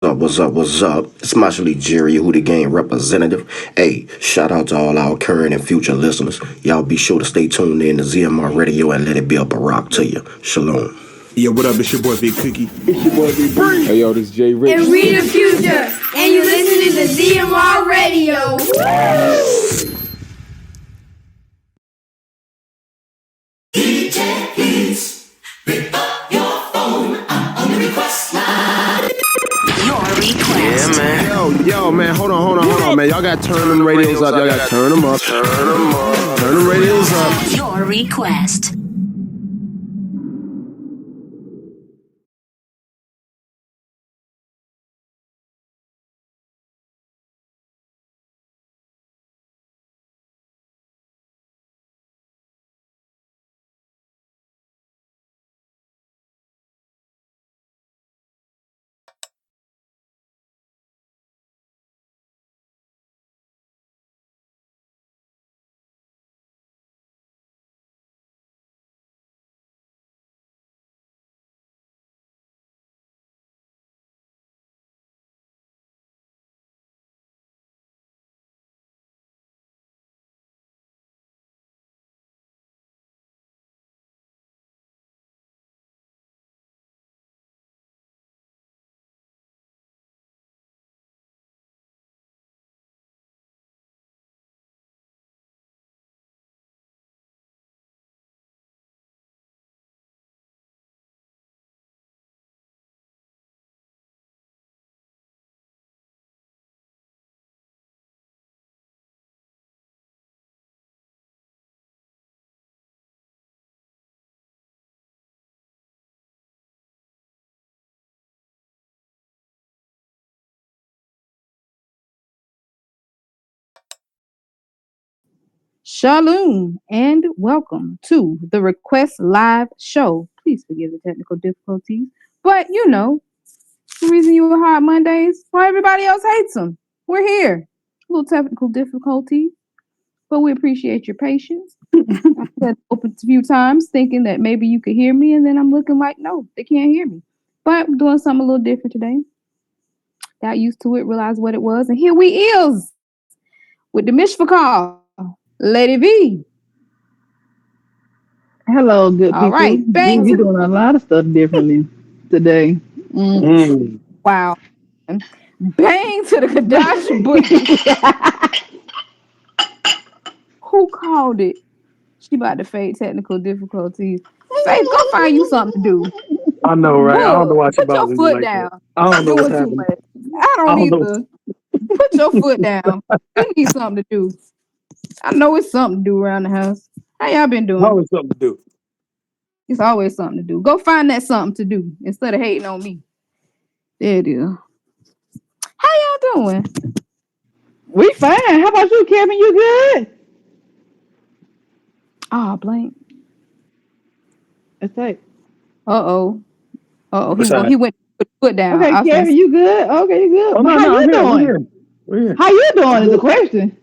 up? What's up? What's up? It's Marshall Jerry, who the game representative. Hey, shout out to all our current and future listeners. Y'all be sure to stay tuned in to ZMR Radio and let it be a barack to you. Shalom. Yeah, what up? It's your boy Big Cookie. It's your boy Big Bree. Hey, yo, this is Jay Rich. And we the future. And you listening to ZMR Radio. DJ, please pick up your phone. I'm on the request line. Your request. Yeah, man. Yo, man, hold on, man. Y'all got to turn them radios up. Y'all got to turn them up. Turn them radios up. Your request. Shalom and welcome to the Request Live show. Please forgive the technical difficulties, but you know, the reason you were hard Mondays, why everybody else hates them. We're here. A little technical difficulty, but we appreciate your patience. I said open a few times thinking that maybe you could hear me, and then I'm looking like, no, they can't hear me. But I'm doing something a little different today. Got used to it, realized what it was, and here we is with the Mishfa call. Lady V. Hello, good people. All right, bang. We're doing a lot of stuff differently today. Wow. Bang to the Kadash Bush. Who called it? She about to fade technical difficulties. Faith, go find you something to do. I know, right? Look, I don't know why she put your bothers me foot like down. that. I don't know what's Doing too happening. much. I don't either. Put your foot down. You need something to do. I know it's something to do around the house. How y'all been doing? Always something to do. It's always something to do. Go find that something to do instead of hating on me. There it is. How y'all doing? We fine. How about you, Kevin? You good? Oh, blank. That's right. Uh-oh. What's that? He went to put his foot down. Okay, Kevin, you good? Okay, you good. Oh, But no, how no, you I'm doing? here. We're here. How you doing is the question.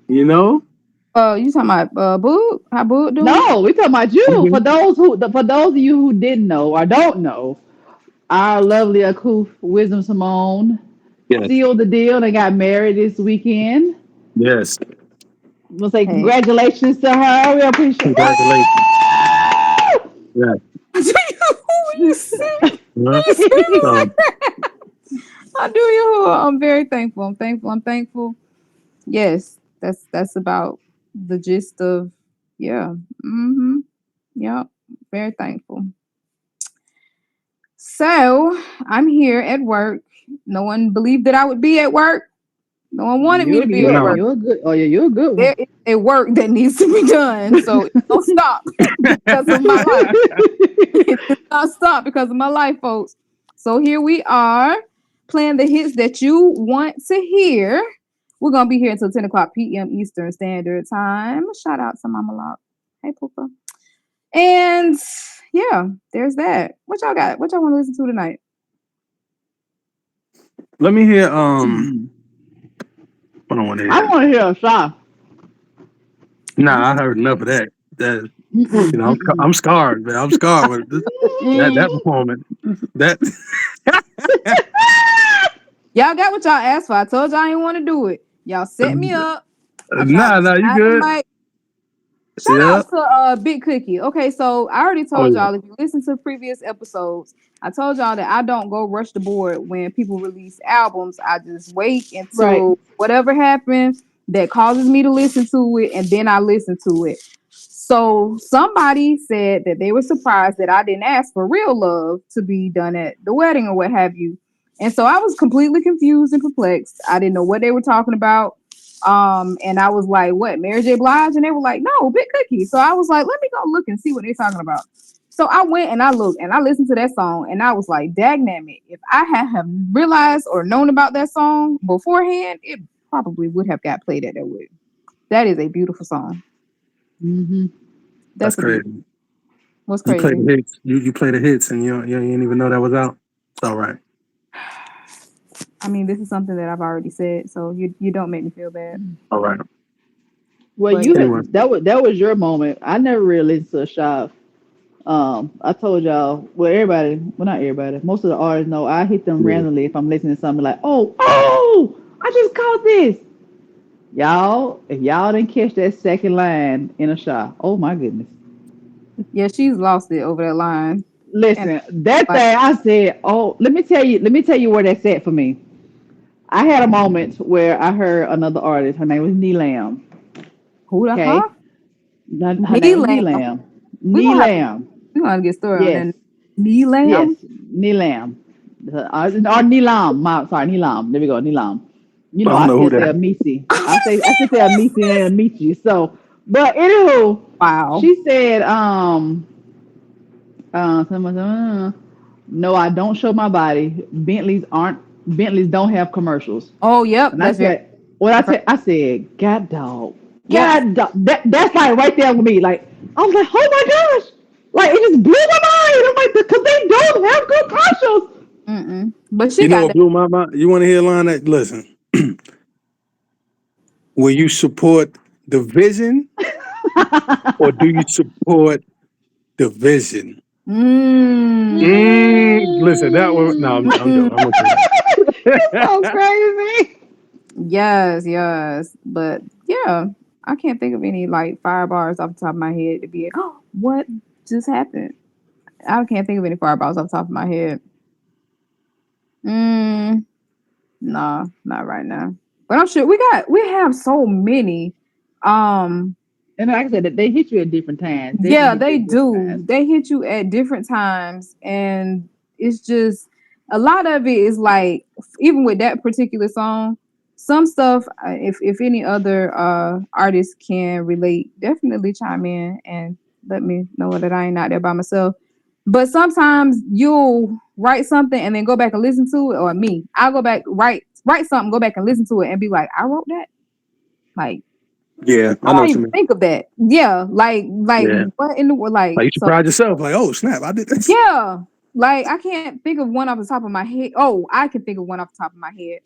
You know? You talking about Boog? How Boog doing? No, we talking about you. Mhm. For those of you who didn't know or don't know, our lovely Akuf Wisdom Simone Yes. sealed the deal. They got married this weekend. Yes. We'll say Hey. congratulations to her. We appreciate it. Congratulations. Yeah. Who you see? Huh? So, I do you. I'm very thankful. I'm thankful. Yes, that's about the gist of yeah. Mm-hmm. Yep. Very thankful. So I'm here at work. No one believed that I would be at work. No one wanted me to be at work. You're good. Oh yeah, you're a good one. There is a work that needs to be done. So don't stop because of my life. It does not stop because of my life, folks. So here we are playing the hits that you want to hear. We're gonna be here until 10 o'clock p.m. Eastern Standard Time. Shout out to Mama Lock. Hey, Poopa. And yeah, there's that. What y'all got? What y'all want to listen to tonight? let me hear, what I want to I hear. want to hear a shot. Nah, I heard enough of that. That, you know, I'm scarred, man. I'm scarred with this, that performance. That Y'all got what y'all asked for. I told y'all I didn't want to do it. Y'all set me up. I tried Nah, to nah, you slide the good. mic. Shout Yeah. out to Big Cookie. Okay, so I already Oh told yeah. y'all if you listen to previous episodes, I told y'all that I don't go rush the board when people release albums. I just wait Right. until whatever happens that causes me to listen to it, and then I listen to it. So somebody said that they were surprised that I didn't ask for Real Love to be done at the wedding or what have you. And so I was completely confused and perplexed. I didn't know what they were talking about. And I was like, what, Mary J. Blige? And they were like, no, Big Cookie. So I was like, let me go look and see what they're talking about. So I went and I looked and I listened to that song and I was like, dagnammit, if I had have realized or known about that song beforehand, it probably would have got played at that wedding. That is a beautiful song. Mm-hmm. That's That's a beautiful. crazy. What's You play crazy? the hits. You play the hits, and you didn't even know that was out. It's all right. I mean, this is something that I've already said, so you don't make me feel bad. All right. Well, But you yeah. Anyway. had that was your moment. I never really listened to a shop. I told y'all, well, everybody, well, not everybody, most of the artists know I hit them Yeah. randomly if I'm listening to something like, oh, I just caught this. Y'all, if y'all didn't catch that second line in a shot, oh my goodness. Yeah, she's lost it over that line. And Listen, that like, thing, I said, oh, let me tell you where that's at for me. I had a moment where I heard another artist. Her name was Neelam. who the Okay, huh? her name Knee was lamb. Neelam. We're gonna have to Neelam. we're gonna get a story on Yes, that. Knee yes, lamb? Neelam. Or Neelam. Sorry, Neelam. There we go, Neelam. You I know, don't I know still who say that. Amici. I still say Amici and Amici. So, but anywho, Wow. she said, no, I don't show my body. Bentleys don't have commercials. Oh, yep, And I that's very said, what I correct. said, I said, God dog, Yep. God dog. That's like right there with me. Like I was like, oh my gosh, like it just blew my mind. I'm like, because they don't have good commercials. Mm-mm. But she You know got what that. blew my mind? You want to hear a line that? Listen, will you support the vision or do you support the vision? Listen, that one. No, I'm joking. I'm okay. It's so crazy. Yes, yes. But yeah, I can't think of any like fire bars off the top of my head to be oh, what just happened? I can't think of any fire bars off the top of my head. Mm, nah, not right now. But I'm sure we have so many. Um And like I said, they hit you at different times. They didn't Yeah, hit you they at different do. times. They hit you at different times, and it's just a lot of it is like even with that particular song, some stuff. If any other artists can relate, definitely chime in and let me know that I ain't out there by myself. But sometimes you'll write something and then go back and listen to it, or me, I'll go back write something, go back and listen to it, and be like, I wrote that. Like Yeah, I I know don't what you even mean. think of that. Yeah, like Yeah, what in the world? Like like you so, surprise yourself. Like, oh snap, I did this. yeah, like I can't think of one off the top of my head. Oh, I can think of one off the top of my head.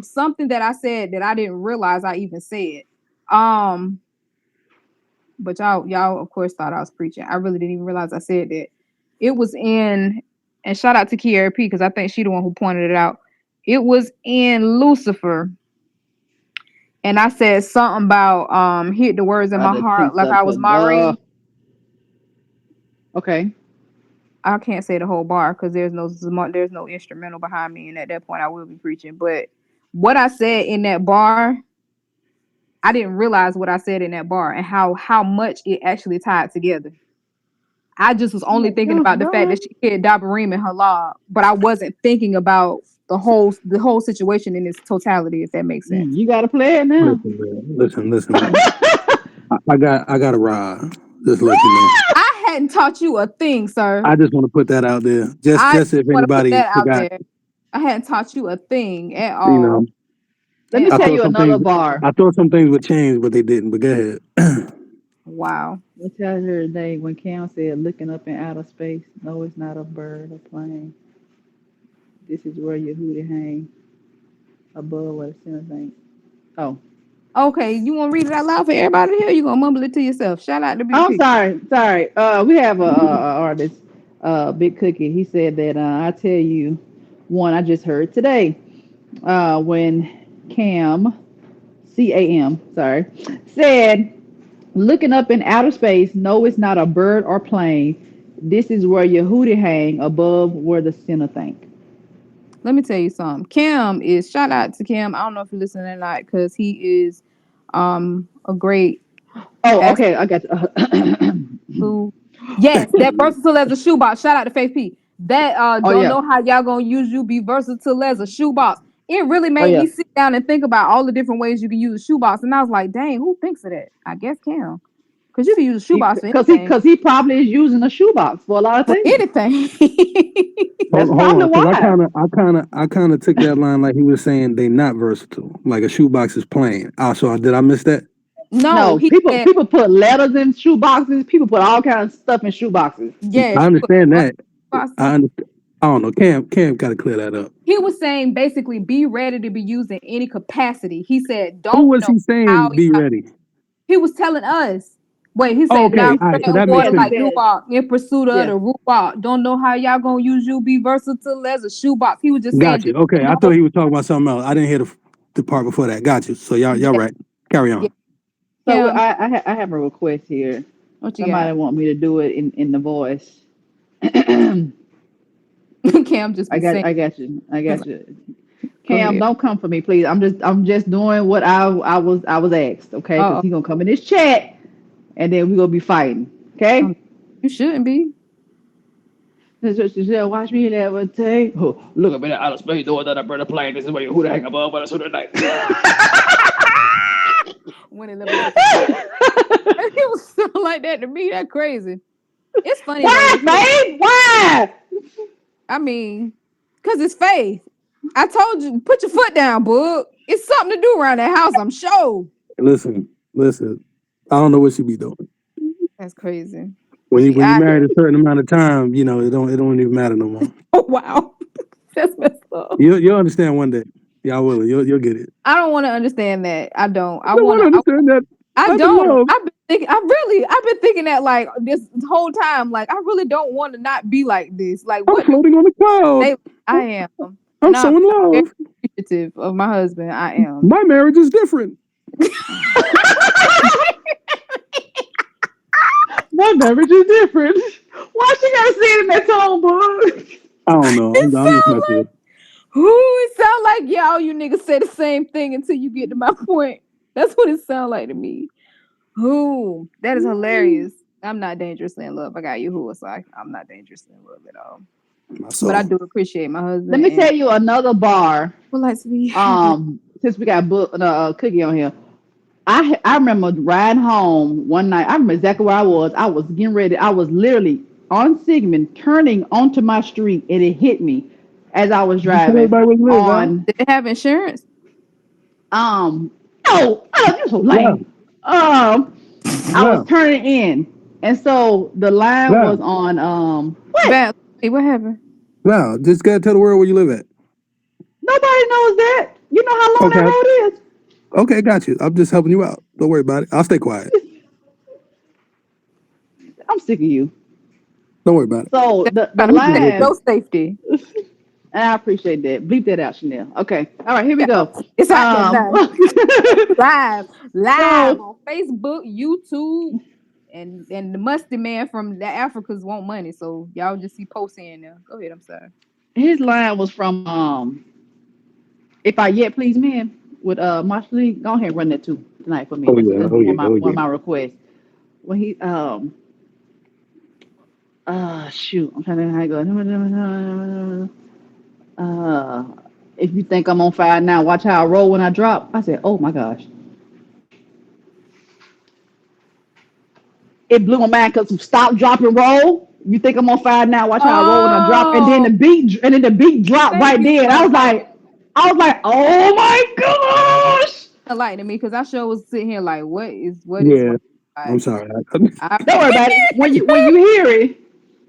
Something that I said that I didn't realize I even said. Um, but y'all of course thought I was preaching. I really didn't even realize I said that. It was in, and shout out to Kiara P because I think she the one who pointed it out. It was in Lucifer, and I said something about hit the words in About my to teach heart like I was something. Marie. Okay. I can't say the whole bar because there's no instrumental behind me, and at that point I will be preaching. But what I said in that bar, I didn't realize what I said in that bar and how much it actually tied together. I just was only thinking about the fact that she hit Dabarim in her law, but I wasn't thinking about the whole situation in its totality, if that makes sense. You gotta play it now. Listen, man. Listen, man. I got a ride. Just to let you know. I hadn't taught you a thing, sir. I just want to put that out there. I Just if want to put anybody that out forgot, there. I hadn't taught you a thing at you know, all. Let me At I tell all. thought you some another things bar. I thought some things would change, but they didn't. But go ahead. Wow. Let me tell you today when Cam said looking up in outer space. No, it's not a bird or plane. This is where your hootie hang above where the center thing. Oh, Okay, you want to read it out loud for everybody here? You gonna mumble it to yourself? Shout out to Big I'm Cookie. sorry. We have a artist, Big Cookie. He said that I tell you one I just heard today. when Cam, CAM, sorry, said, looking up in outer space, no, it's not a bird or plane. This is where your hootie hang above where the sinner think. Let me tell you something. Cam is shout out to Cam. I don't know if you're listening or not because he is a great Oh, athlete okay, I got you. who yes, that versatile as a shoebox. Shout out to Faith P. That Oh don't yeah, know how y'all gonna use you be versatile as a shoebox. It really oh made yeah. me sit down and think about all the different ways you can use a shoebox. And I was like, dang, who thinks of that? I guess Cam. Because you can use a shoebox for anything. Because he probably is using a shoebox for a lot of For things. anything. That's Hold probably on, because why. I kind of took that line like he was saying they not versatile, like a shoebox is plain. So did I miss that? No, No, he said, people put letters in shoe boxes. People put all kinds of stuff in shoe boxes. yes, I you put understand money that. in I boxes. understand. I don't know. Cam got to clear that up. He was saying basically be ready to be used in any capacity. He said, Who don't was know he how saying be y'all. ready? He was telling us. Wait, he Oh, said okay, now all right. So treading that makes water Yeah, he sense. like said, Dubai in pursuit of yeah. the root ball. Don't know how y'all gonna use you be versatile as a shoebox. He was just saying Got you. just Okay, I thought know. he was talking about something else. I didn't hear the part before that. Got you. So y'all Yeah, right. Carry yeah. on. So Cam, I have a request here. what you Somebody got? want me to do it in the voice. I Cam just be saying. I got you. I got you. Go Cam, ahead. don't come for me, please. I'm just doing what I was asked, okay? Because Uh he gonna come in this chat and then we gonna be fighting, oh. okay? You shouldn't be. She said, watch me levitate. Oh, look up in the outer space, door that I burn a plane. This is where you who the hang above, but it's who the night. When it levitates. He was sound like that to me. That crazy. It's funny though Why, to hear. babe? Why? I mean, cause it's faith. I told you, put your foot down, book. It's something to do around that house. I'm sure. Listen. I don't know what she be doing. That's crazy. When She you out married here. a certain amount of time, it don't even matter no more. Oh wow, that's messed up. You'll understand one day. Yeah, I will. You'll get it. I don't want to understand that. I don't. I don't want to understand that. I I'm in don't. love. I've been thinking. I've been thinking that like this whole time. Like I really don't want to not be like this. Like I'm what do floating on a cloud. they? I am, I'm and so in I'm very love. appreciative of my husband. I am. My marriage is different. My beverage is different. Why she gotta say it in that tone, boy? I don't know. It I'm just sound messing like with. it sound like y'all you niggas say the same thing until you get to my point. That's what it sound like to me. Who? That is hilarious. I'm not dangerously in love. I got you who so I'm not dangerously in love at all. My But I soul. do appreciate my Let husband me and tell you another bar. would like to be happy. Since we got Cookie on here, I remember riding home one night. I remember exactly where I was. I was getting ready. I was literally on Sigmund, turning onto my street, and it hit me as I was You tell driving everybody where you live, Val. on. Did they have insurance? Um, oh, you're so Val. lame. I was Val. turning in, and so the line was Val. on. What? Val, hey, what happened? Val. Just gotta tell the world where you live at. Nobody knows that. You know how long that Okay. road Okay, got you. I'm just helping you out. Don't worry about it. I'll stay quiet. is? I'm sick of you. Don't worry about it. So They're the trying to I'm just protect line, joking. your safety. and I appreciate that. Bleep that out, Chanel. Okay. All right, here we Yeah, go. it's out there now. Live So on Facebook, YouTube, and the musty man from the Africas want money. So y'all just see posts in there. Go ahead, I'm sorry. his line was from If I Yet Please Men with Marshall Lee. Go ahead and run that too tonight for me. Oh yeah. That's Oh yeah. Oh one yeah. of my requests. When he shoot, I'm trying to think how it goes. If you think I'm on fire now, watch how I roll when I drop. I said, oh my gosh. It blew my mind because stop, drop, and roll. You think I'm on fire now? Watch how I roll when I drop, Oh, and then the beat dropped thank right you there. And for enlightening. I was like, oh my gosh! Enlightening me because I sure was sitting here like, what is Yeah. I'm like? sorry. I Don't worry about it. When you hear it,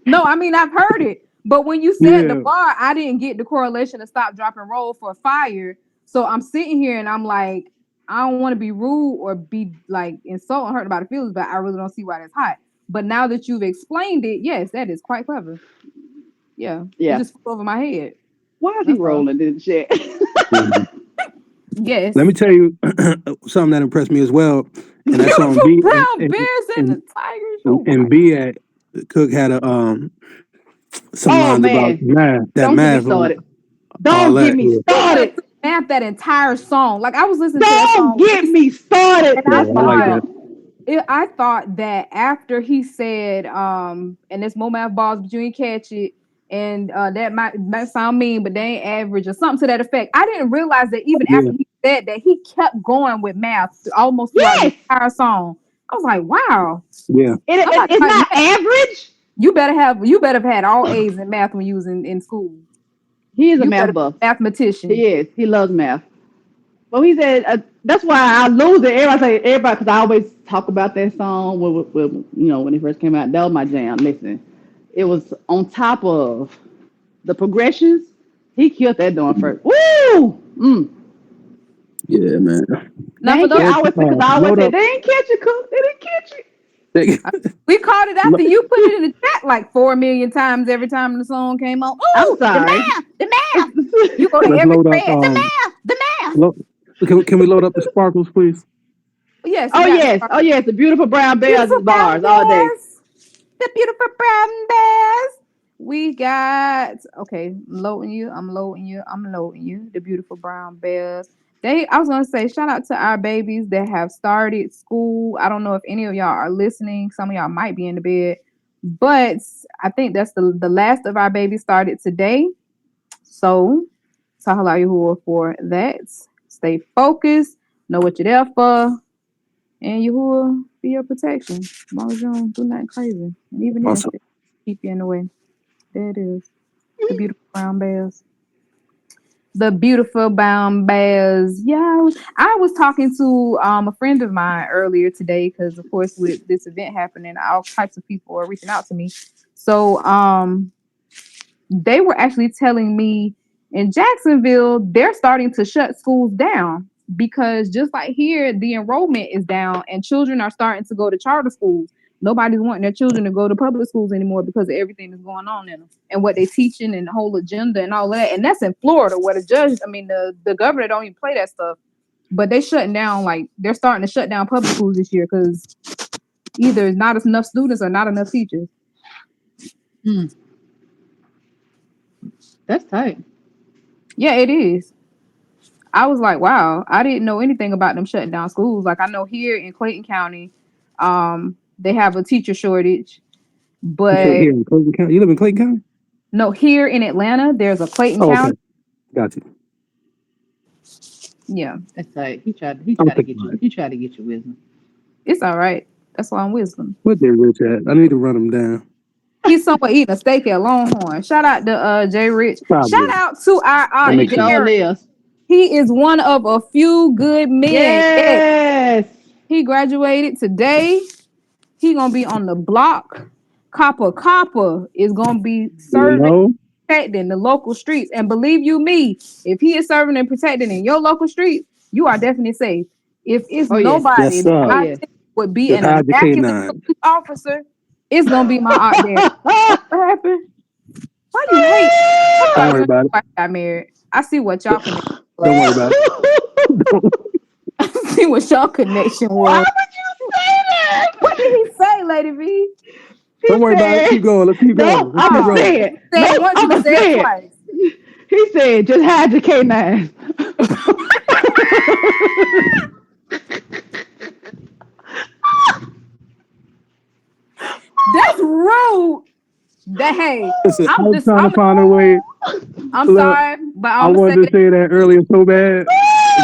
no, I mean I've heard it, but when you said the Yeah. bar, I didn't get the correlation to stop, drop, and roll for fire. So I'm sitting here and I'm like, I don't want to be rude or be like insult and hurt about the feelings, but I really don't see why that's hot. But now that you've explained it, yes, that is quite clever. Yeah, it yeah, just flew over my head. Why is he That's all. rolling this shit? Mhm. Yes. Let me tell you something that impressed me as well. And that song Beautiful B brown bears and the tigers. Oh and my. B at Cook had a some Oh lines about man, math, that don't get me math, started. all Don't get that. me Yeah, He could have started. mapped that entire song. Like I was listening to that Don't song get recently, me started. and yeah, I That's I my like thought that. girl. I thought that after he said, and this more math balls, but you ain't catch it, and that might sound mean, but they ain't average or something to that effect. I didn't realize that even Yeah, after he said that, he kept going with math almost throughout the Yes, entire song. I was like, wow. yeah, Somebody it's like not man, average. you better have had all A's in math when you was in school. He is a You better math be buff. a mathematician. He is. He loves math. But he said that's why I lose it. Everybody, because I always talk about that song when it first came out. That was my jam. Listen, it was on top of the progressions. He killed that doing first. Woo! yeah, man. They Now for ain't those, catch. I always because I always Load say up. they ain't catch it, Cook. They didn't catch it. we called it Lo- after you put it in the chat like 4 million times every time the song came on. I'm Oh, the sorry. math, the math. You go to Let's every load up. thread, the math, the math. Lo- can we load up the sparkles, please? Yes, we Oh got yes, oh yes, the beautiful brown bears beautiful is brown bars all day. bears. The beautiful brown bears. We got okay. I'm loading you. I'm loading you. The beautiful brown bears. I was gonna say, shout out to our babies that have started school. I don't know if any of y'all are listening. Some of y'all might be in the bed, but I think that's the last of our babies started today. So, Sahala Yahuwah for that. Stay focused. Know what you're there for. And Yahuwah be your protection. As long as you don't do nothing crazy. And even then, Awesome. still keep you in the way. There it is. The beautiful brown bears. The beautiful brown bears. Yeah, I was talking to a friend of mine earlier today because, of course, with this event happening, all types of people are reaching out to me. So, they were actually telling me in Jacksonville, they're starting to shut schools down because just like here, the enrollment is down and children are starting to go to charter schools. Nobody's wanting their children to go to public schools anymore because of everything that's going on in them and what they're teaching and the whole agenda and all that. And that's in Florida where the governor don't even play that stuff. But they shutting down, like they're starting to shut down public schools this year because either there's not enough students or not enough teachers. Mm, that's tight. Yeah, it is. I was like, wow, I didn't know anything about them shutting down schools. Like I know here in Clayton County, they have a teacher shortage, You said but here in Clayton County. You live in Clayton County? no, here in Atlanta, there's a Clayton Oh, okay. County. Got you. Yeah, That's tight. He I'm tried to thinking get about you. it. He tried to get your wisdom. it's all right. That's why I'm wisdom. What they rich at? I need to run them down. He's somewhere eating a steak at Longhorn. Shout out to Jay Rich. Shout Probably. out to our That He makes sense. sure Derek. lives. He is one of a few good men. Yes, Yes. he graduated today. He gonna be on the block. Copper is gonna be You serving, know? protecting the local streets. And believe you me, if he is serving and protecting in your local streets, you are definitely safe. If it's Oh yes. Yes, nobody that Oh sir. I yes. think would be Just an hide your immaculate K9. police officer, it's gonna be my aunt there. What happened? Why you hate? Don't Somebody worry when about it. I got married. I see what y'all connection Don't worry was. about it. I see what y'all connection Why was. would you say that? What did he say, Lady V? He Don't worry about it. said, Keep going. Let's keep "No, going. Let's keep I'ma Oh, rolling. say he it. said it Nope, once, you can I'ma say it say it." twice. He said, "Just hide your K9." That's rude. That hey, Listen, I I'm was just trying to find a way. I'm Look, sorry, but I I'm gonna say wanted to that say that earlier so bad, my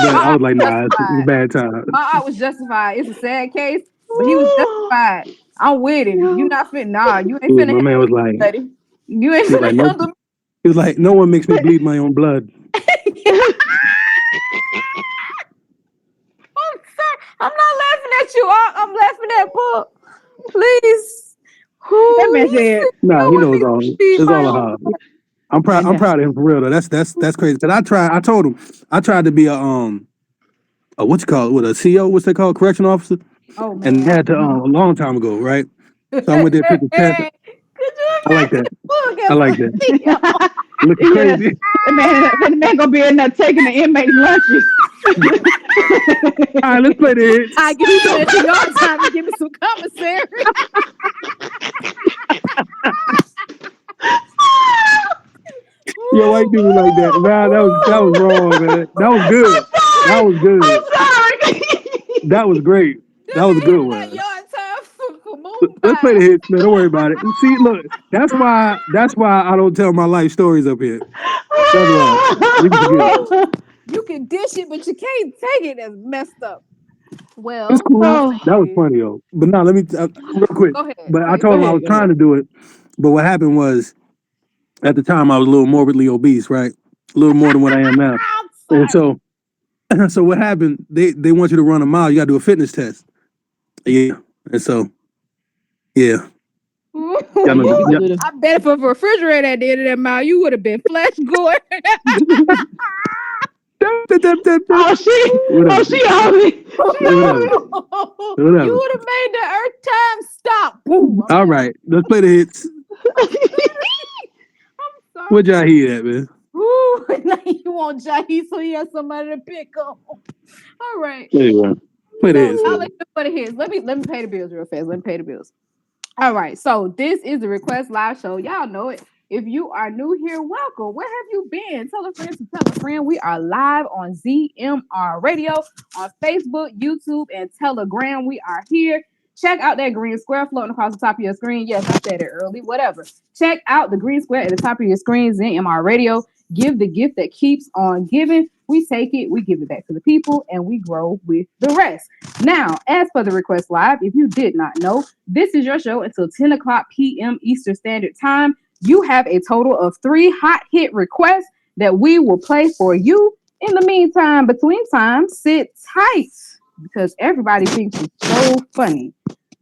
but I aunt was like, was nah, it's a justified. bad time. My aunt was justified. It's a sad case, but he was justified. I'm with him. You not fit. Nah, you ain't Yeah, finna my man handle was me, like, buddy. You ain't he was like, finna no, handle he was like, no one makes me bleed my own blood. me. I'm sorry. I'm not laughing at you, Aunt. I'm laughing at Book. Please. That Who man he said, said Nah, no he one knows makes all. me feed It's my all a own hard. blood. I'm proud. that I'm man, proud of him for real though. That's crazy. Cause I tried. I told him I tried to be a what you call it with a CO. What's they called? Correction officer. Oh And man. had to a long time ago, right? So I went there, took the test. Could you I like that. imagine the book I as like a that. CEO? Looking Yeah, crazy. the man gonna be in there taking the inmates' lunches. All right, let's play the hits. I give me some extra yard time and give me some commissary. Yo, why you do me like that? Nah, that was wrong, man. That was good. That was good. I'm sorry. That was great. That was a good That one. yard time for moon Let's play the pie. hits, man. Don't worry about it. See, look, that's why I don't tell my life stories up here. That's why. You can forget it. You can dish it, but you can't take it. That's messed up. It's Well, cool. Oh, That was funny though. But now let me real quick. go ahead. But I Go told him I ahead. was trying to do it. But what happened was at the time I was a little morbidly obese, right? A little more than what I am now. And so what happened? They want you to run a mile. You got to do a fitness test. Yeah. And so yeah. Y'all know, yeah, yeah. I bet if a refrigerator at the end of that mile, you would have been flesh going. oh she Whatever. on me. Whatever. You would have made the earth time stop. Boom. All right. Let's play the hits. Sorry. What y'all hear at, man? Ooh, now you want Jahi, so he has somebody to pick on. All right. Anyway, play the hits. I'll Man. let you put it his. Let me pay the bills real fast. Let me pay the bills. All right. So this is the Request Live Show. Y'all know it. If you are new here, welcome. Where have you been? Tell a friend to tell a friend. We are live on ZMR Radio on Facebook, YouTube, and Telegram. We are here. Check out that green square floating across the top of your screen. Yes, I said it early. Whatever. Check out the green square at the top of your screen, ZMR Radio. Give the gift that keeps on giving. We take it, we give it back to the people, and we grow with the rest. Now, as for the Request Live, if you did not know, this is your show until 10 o'clock p.m. Eastern Standard Time. You have a total of 3 hot hit requests that we will play for you. In the meantime, between time, sit tight because everybody thinks it's so funny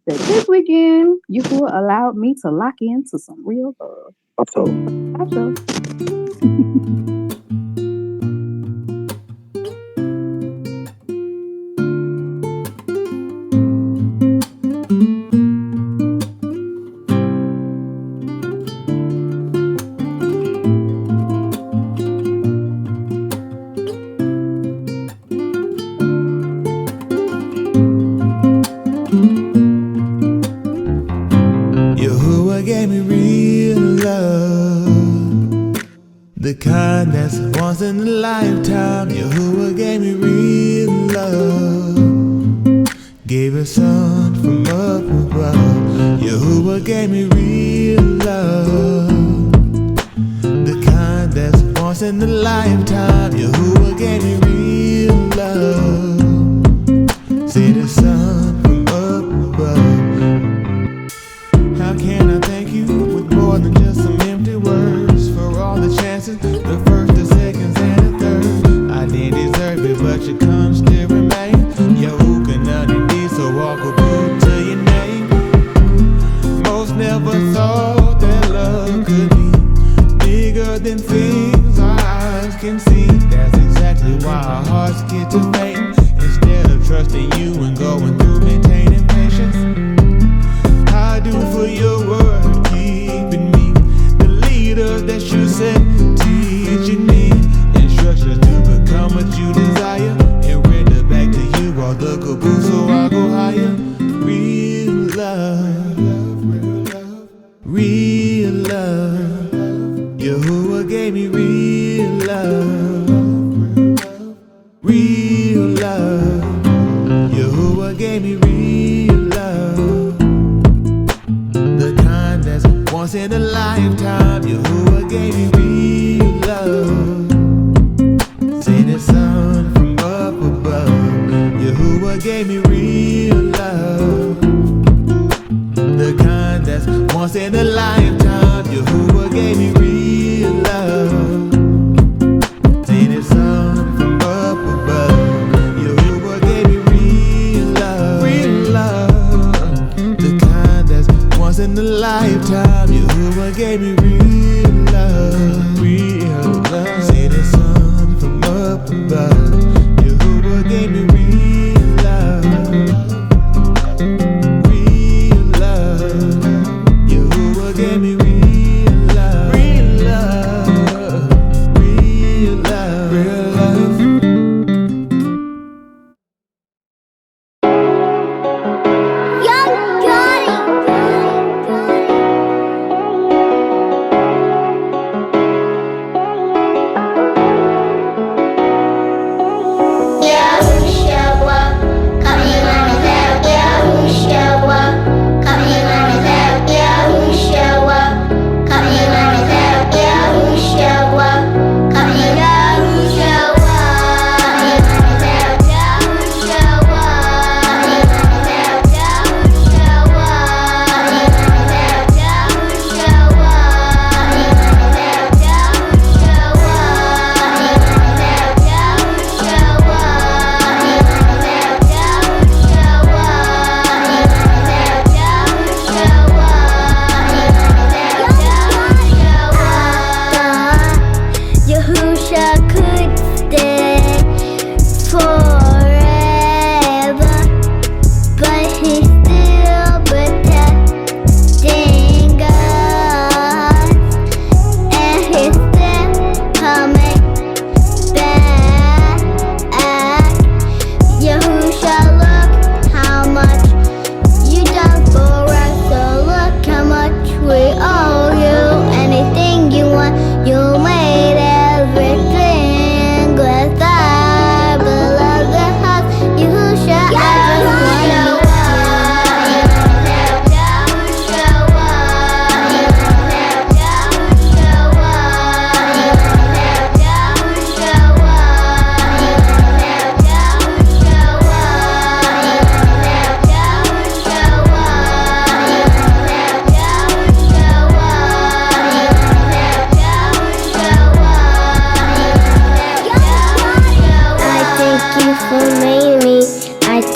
that this weekend you will allow me to lock into some real love. So. Yahuwah gave me real love, the kind that's once in a lifetime. Yahuwah gave me real love, gave a son from up above. Yahuwah gave me real love, the kind that's once in a lifetime. Yahuwah gave me real love, see the sun from up above. How can I thank you with more than just some empty words for all the chances, the first, the seconds, and the third? I didn't deserve it, but your come still remain. Yo, who can underneath, so walk a boot to your name. Most never thought that love could be bigger than things our eyes can see. That's exactly why our hearts get to faint. Instead of trusting you and going through maintaining patience, I do for your word, keeping me the leader that you said, teaching me instructions to become what you desire and render back to you all the caboose so I go higher. Real love, real love. Yahuwah gave me real love, real love. Yahuwah gave me real love, the kind that's once in a lifetime. Yahuwah gave me real love, see the sun from up above. Yahuwah gave me real love, the kind that's once in a lifetime. Yahuwah gave me real love, see the sun from up above. Yahuwah gave me real love, the kind that's once in a lifetime. Yahuwah gave me real love, see the sun from up above. Yahuwah gave me real love.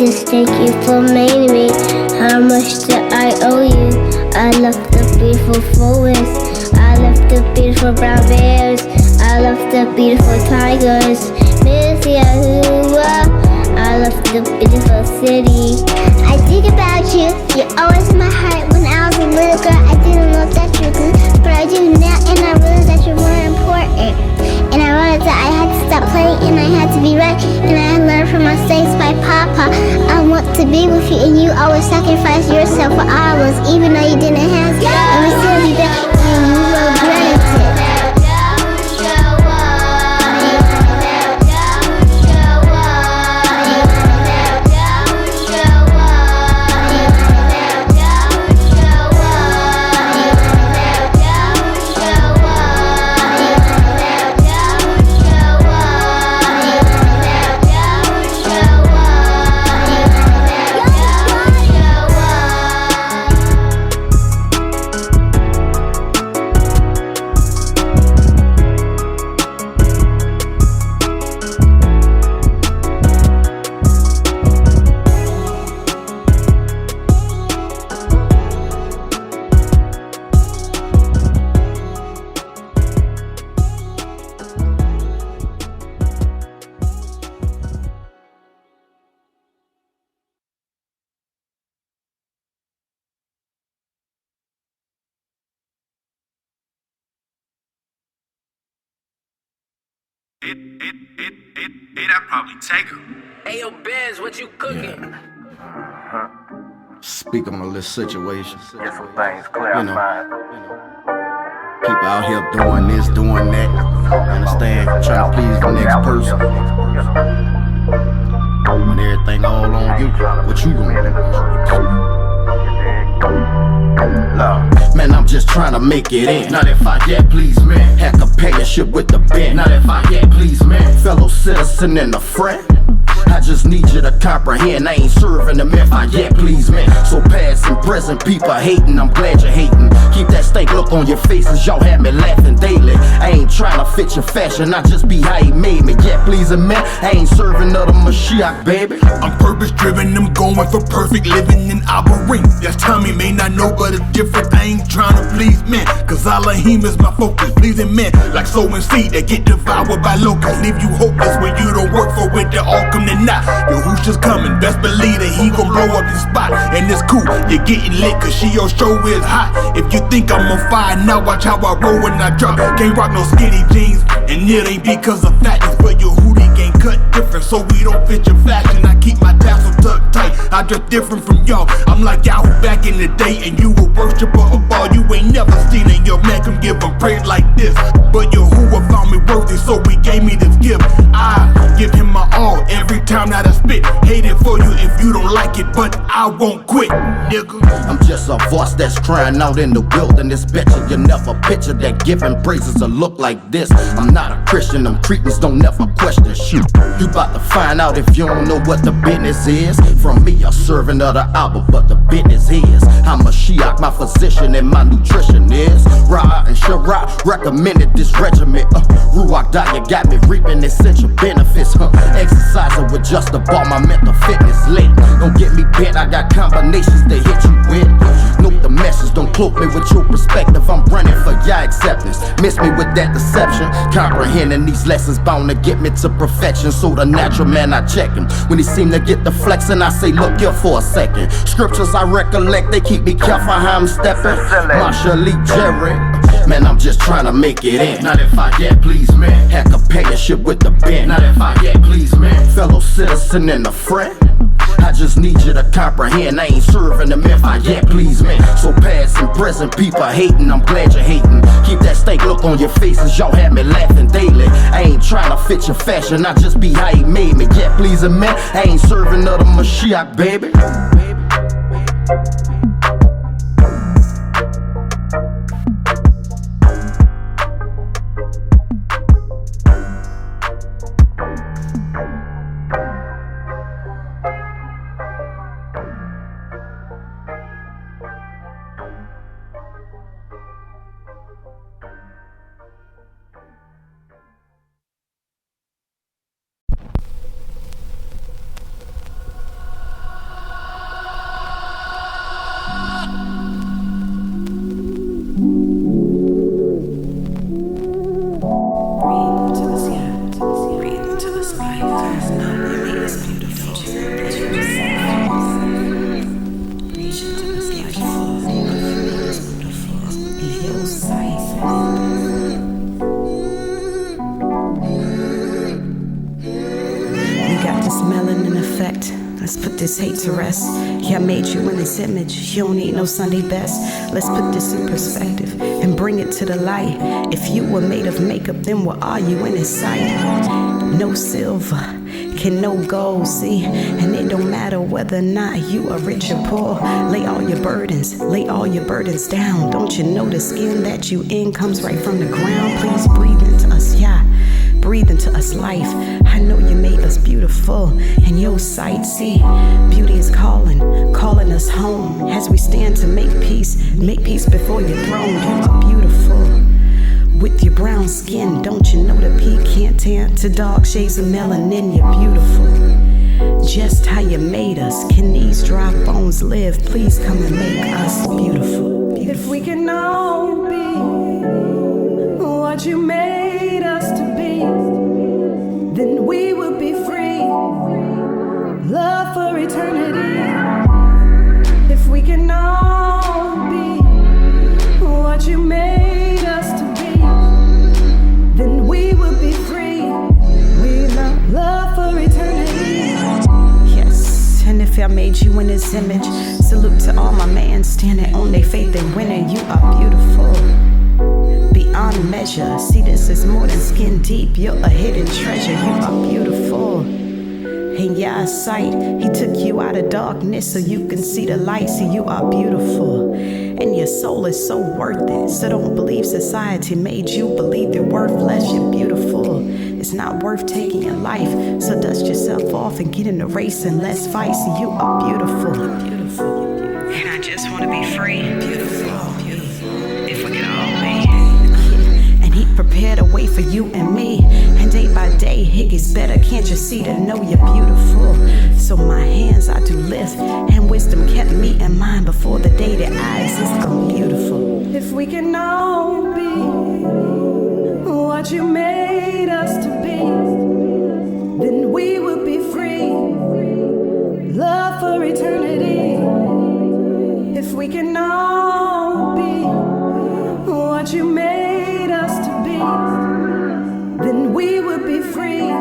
just thank you for making me. How much do I owe you? I love the beautiful forest. I love the beautiful brown bears. I love the beautiful tigers. Miss you. I love the beautiful city. I think about you. You're always in my heart. When I was a little girl, I didn't know that you were good, but I do now, and I realize that you're more important. And I realized that I had to stop playing, and I had to be right, and I had learned from my mistakes by Papa. I want to be with you, and you always sacrificed yourself for all of us, even though you didn't have to. And we still be there, and you regretted it. That probably take her. Hey, yo, Bez, what you cooking? Speak on a little situation. Get some things clarified. People out here doing this, doing that. Understand? Trying to please the next person. When everything all on you, what you gonna do? Man, I'm just trying to make it in. Not if I get, please, man. Had companionship with the band. Not if I get, please, man. Fellow citizen and a friend. I just need you to comprehend. I ain't serving them if I get, please, man. So past and present people hating, I'm glad you're hating. Keep that stank look on your faces, y'all have me laughing daily. I ain't trying to fit your fashion, I just be how he made me. Get pleasing, man. I ain't serving other Mashiach, baby. I'm purpose driven, I'm going for perfect living in Aberreen. That's Tommy may not know, but it's different. I ain't trying to please men, cause Elohim is my focus. Pleasing men, like sowing seed that get devoured by locusts. Leave you hopeless when you don't work for it, they all come to not. Yo, who's just coming? Best believe that he gon' blow up the spot. And it's cool, you're getting lit cause your show is hot. If you think I'm on fire, now watch how I roll when I drop. Can't rock no skinny jeans, and it ain't because of fatness, but your hoodie game cut different, so we don't fit your fashion. I keep my tassel tucked tight, I dress different from y'all. I'm like Yahoo back in the day, and you a worshiper of all. You ain't never seen it, your man come give him praise like this. But your who found me worthy, so he gave me this gift. I give him my all every time that I spit. Hate it for you if you don't like it, but I won't quit, nigga. I'm just a voice that's crying out in the wilderness. Betcha you never picture that giving praises a look like this. I'm not a Christian, them Cretans don't never question shit. You bout to find out if you don't know what the business is. From me, a servant of the album, but the business is I'm a Shiach, my physician and my nutrition is Ra and Shara recommended this regimen. Ruach diet got me reaping essential benefits. Exercising with just a ball, my mental fitness lit. Don't get me bent, I got combinations to hit you with. Note the message, don't cloak me with your perspective. I'm running for your acceptance. Miss me with that deception. Comprehending these lessons bound to get me to perfection. So the natural man, I check him. When he seem to get the flexing, I say, look here for a second. Scriptures I recollect, they keep me careful how I'm stepping. Marshall Lee Jerry. Man, I'm just trying to make it in. Not if I get, please, man. Had companionship with the band. Not if I get, please, man. Fellow citizen and a friend. I just need you to comprehend. I ain't serving them if I get, please, man. So past and present people hating, I'm glad you're hating. Keep that stank look on your faces, y'all have me laughing daily. I ain't trying to fit your fashion, I just be how he made me. Get pleasing, man. I ain't serving other Mashiach, baby. this melanin effect. Let's put this hate to rest. Yeah, I made you in this image. You don't need no Sunday best. Let's put this in perspective and bring it to the light. If you were made of makeup, then what are you in his sight? No silver, can no gold see. And it don't matter whether or not you are rich or poor. Lay all your burdens down. Don't you know the skin that you in comes right from the ground? Please breathe into us, yeah. Breathe into us life. I know you made us beautiful in your sight. See, beauty is calling us home. As we stand to make peace before your throne. You are beautiful with your brown skin. Don't you know the pecan tan to dark shades of melanin? You're beautiful, just how you made us. Can these dry bones live? Please come and make us beautiful. If we can all be what you made us to be, then we will be free. Love for eternity. If we can all be what you made us to be, then we will be free. We love for eternity. Yes, and if I made you in his image, salute to all my man standing on their faith and winning. You are beautiful beyond measure. See, this is more than skin deep. You're a hidden treasure. You are beautiful in your sight. He took you out of darkness so you can see the light. See, you are beautiful and your soul is so worth it. So don't believe society made you believe you're worthless. You're beautiful. It's not worth taking your life. So dust yourself off and get in the race and let's fight. See, you are beautiful. You're beautiful. And I just want to be free. Beautiful. If we could all be. And he prepared a way for you and me. And day by day it gets better. Can't you see to know you're beautiful? So my hands I do lift, and wisdom kept me in mind before the day that I exist. I'm beautiful. If we can all be what you made us to be, then we will be free. Love for eternity. If we can all be what you made us to be, then we will be free.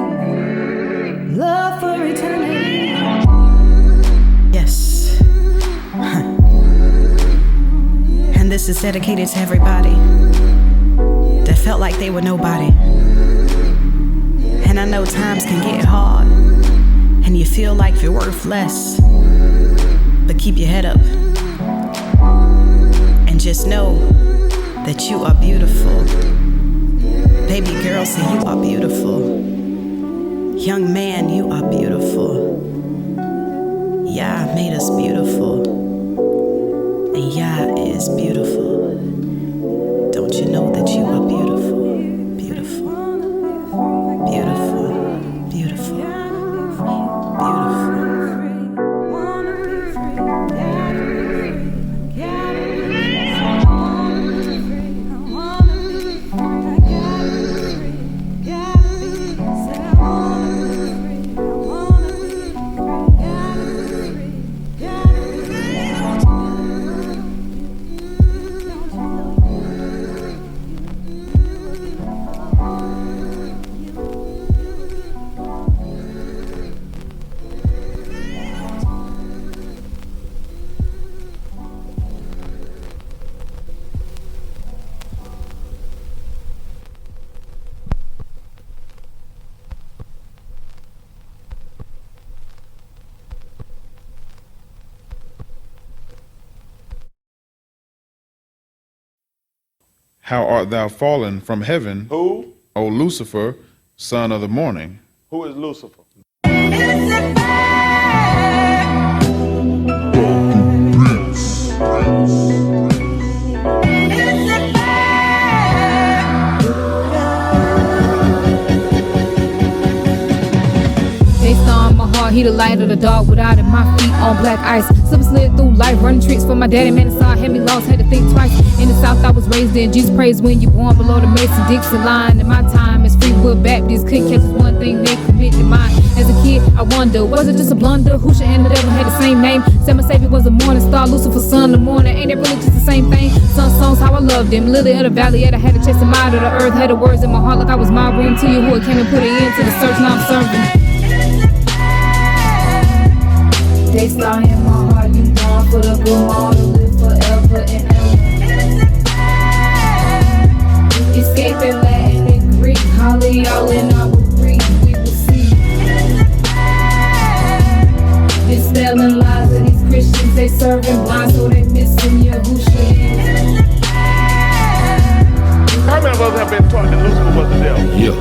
Love for eternity. Yes. And this is dedicated to everybody that felt like they were nobody. And I know times can get hard and you feel like you're worth less, but keep your head up and just know that you are beautiful. Baby girl, say you are beautiful. Young man, you are beautiful. Yah made us beautiful, and Yah is beautiful. Don't you know that you are beautiful? Beautiful, beautiful, beautiful, beautiful. How art thou fallen from heaven, Who? O Lucifer, son of the morning? Who is Lucifer? He the light of the dark without in my feet on black ice. Slip and slid through life, running tricks for my daddy. Man, it's all had me lost, had to think twice. In the South, I was raised in Jesus praise when you born below the Mason-Dixon line. In my time as Freewood Baptist, couldn't catch this one thing they committed mine. As a kid, I wonder, was it just a blunder? Husha and the devil had the same name. Said my savior was a morning star, Lucifer, son of the morning. Ain't that really just the same thing? Some songs, how I loved them. Lily of the valley, yet I had to chase him out of the earth. Had the words in my heart like I was my room to you who came and put an end to the search. Now I'm serving. good mom to live forever and ever. Escaping Latin and Greek, holly all in our Greek, we will see. Dispelling lies of these Christians, they serving blind, so they missing Yahusha is. How many of us have been taught that Lucifer was the devil? Yeah.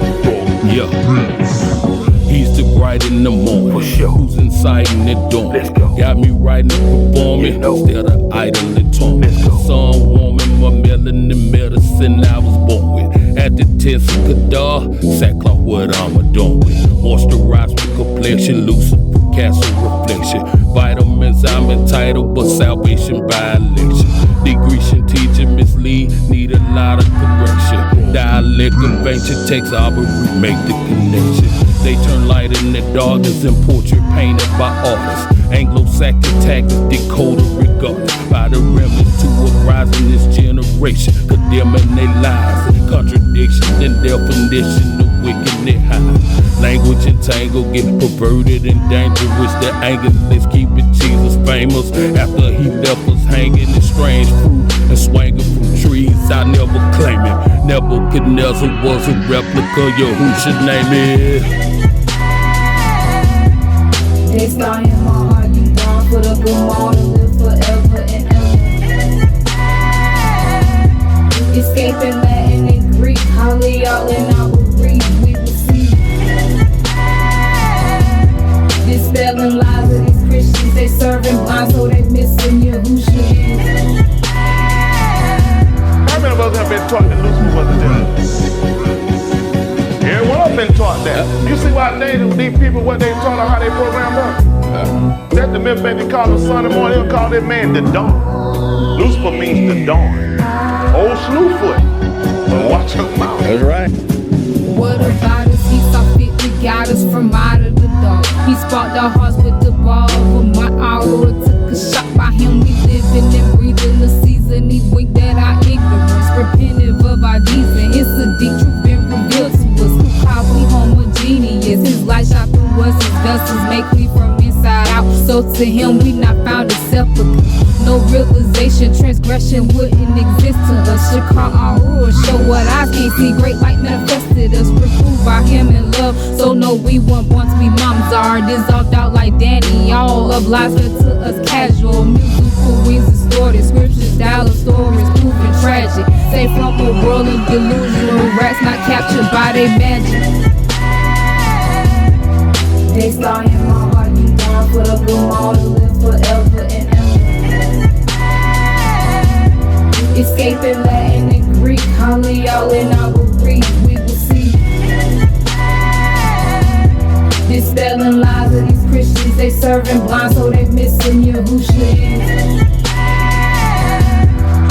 He's the bright in the morning. Who's inside in the dawn? Got me writing and performing instead of idle and torment. Sun warming my melanin medicine I was born with. At the test of Kadar, sackcloth what I'm adorned with. Moisturized with complexion, Lucifer castle reflection. Vitamins I'm entitled, but salvation by election. The Grecian teacher mislead, need a lot of correction. Dialect convention takes arbor, make the connection. They turn light in the darkness and portrait painted by artists. Anglo-Saxon tactics decoded regarded by the remnant to uprise in this generation. Condemning their lies, contradiction and definition of wickedness high. Language entangled, get perverted and dangerous. The angerless keeping Jesus famous after he left us hanging in strange fruit and swinging from trees. I never claim it. Nebuchadnezzar was a replica. Yahusha name is. They star in my heart, you down for the good mom to live forever and ever. Escaping Latin and Greek, holly all in our Greek, we will see. Dispelling lies of these Christians, they serving blind, so they missing Yahusha is. How many of us have been taught that Lucifer was the devil? Everyone else been taught that. You see why these people, what they taught or how they programmed up? That's the myth baby called the Sunday morning, he'll call that man the dawn. Lucifer means the dawn. Old Slewfoot. But watch your mouth. That's right. What about us? He saw fit to guide us from out of the dark. He sparked our hearts with the ball of my hour. Took a shot by him. We living and breathing the season. He winked at our ignorance, repentive of our deeds. And it's a deep truth been revealed to us. Who call we homogeneous? His light shot through us. His vessels make me from inside out. So to him we not found acceptable. No realization, transgression wouldn't exist to us. Should call our roar, show what I can't see. Great light manifested us, reproved by him in love. So no, we weren't born to be moms are dissolved out like Danny. All of lies led to us casual. Musical wings distorted, scriptures, dial of stories proven tragic. Say from a world of delusional rats not captured by their magic. They star in my heart, you down for the good mom to live forever and ever. Escaping Latin and Greek, holly all in our Greek, we will see. Dispelling lies of these Christians, they serving blind, so they missing Yahusha is.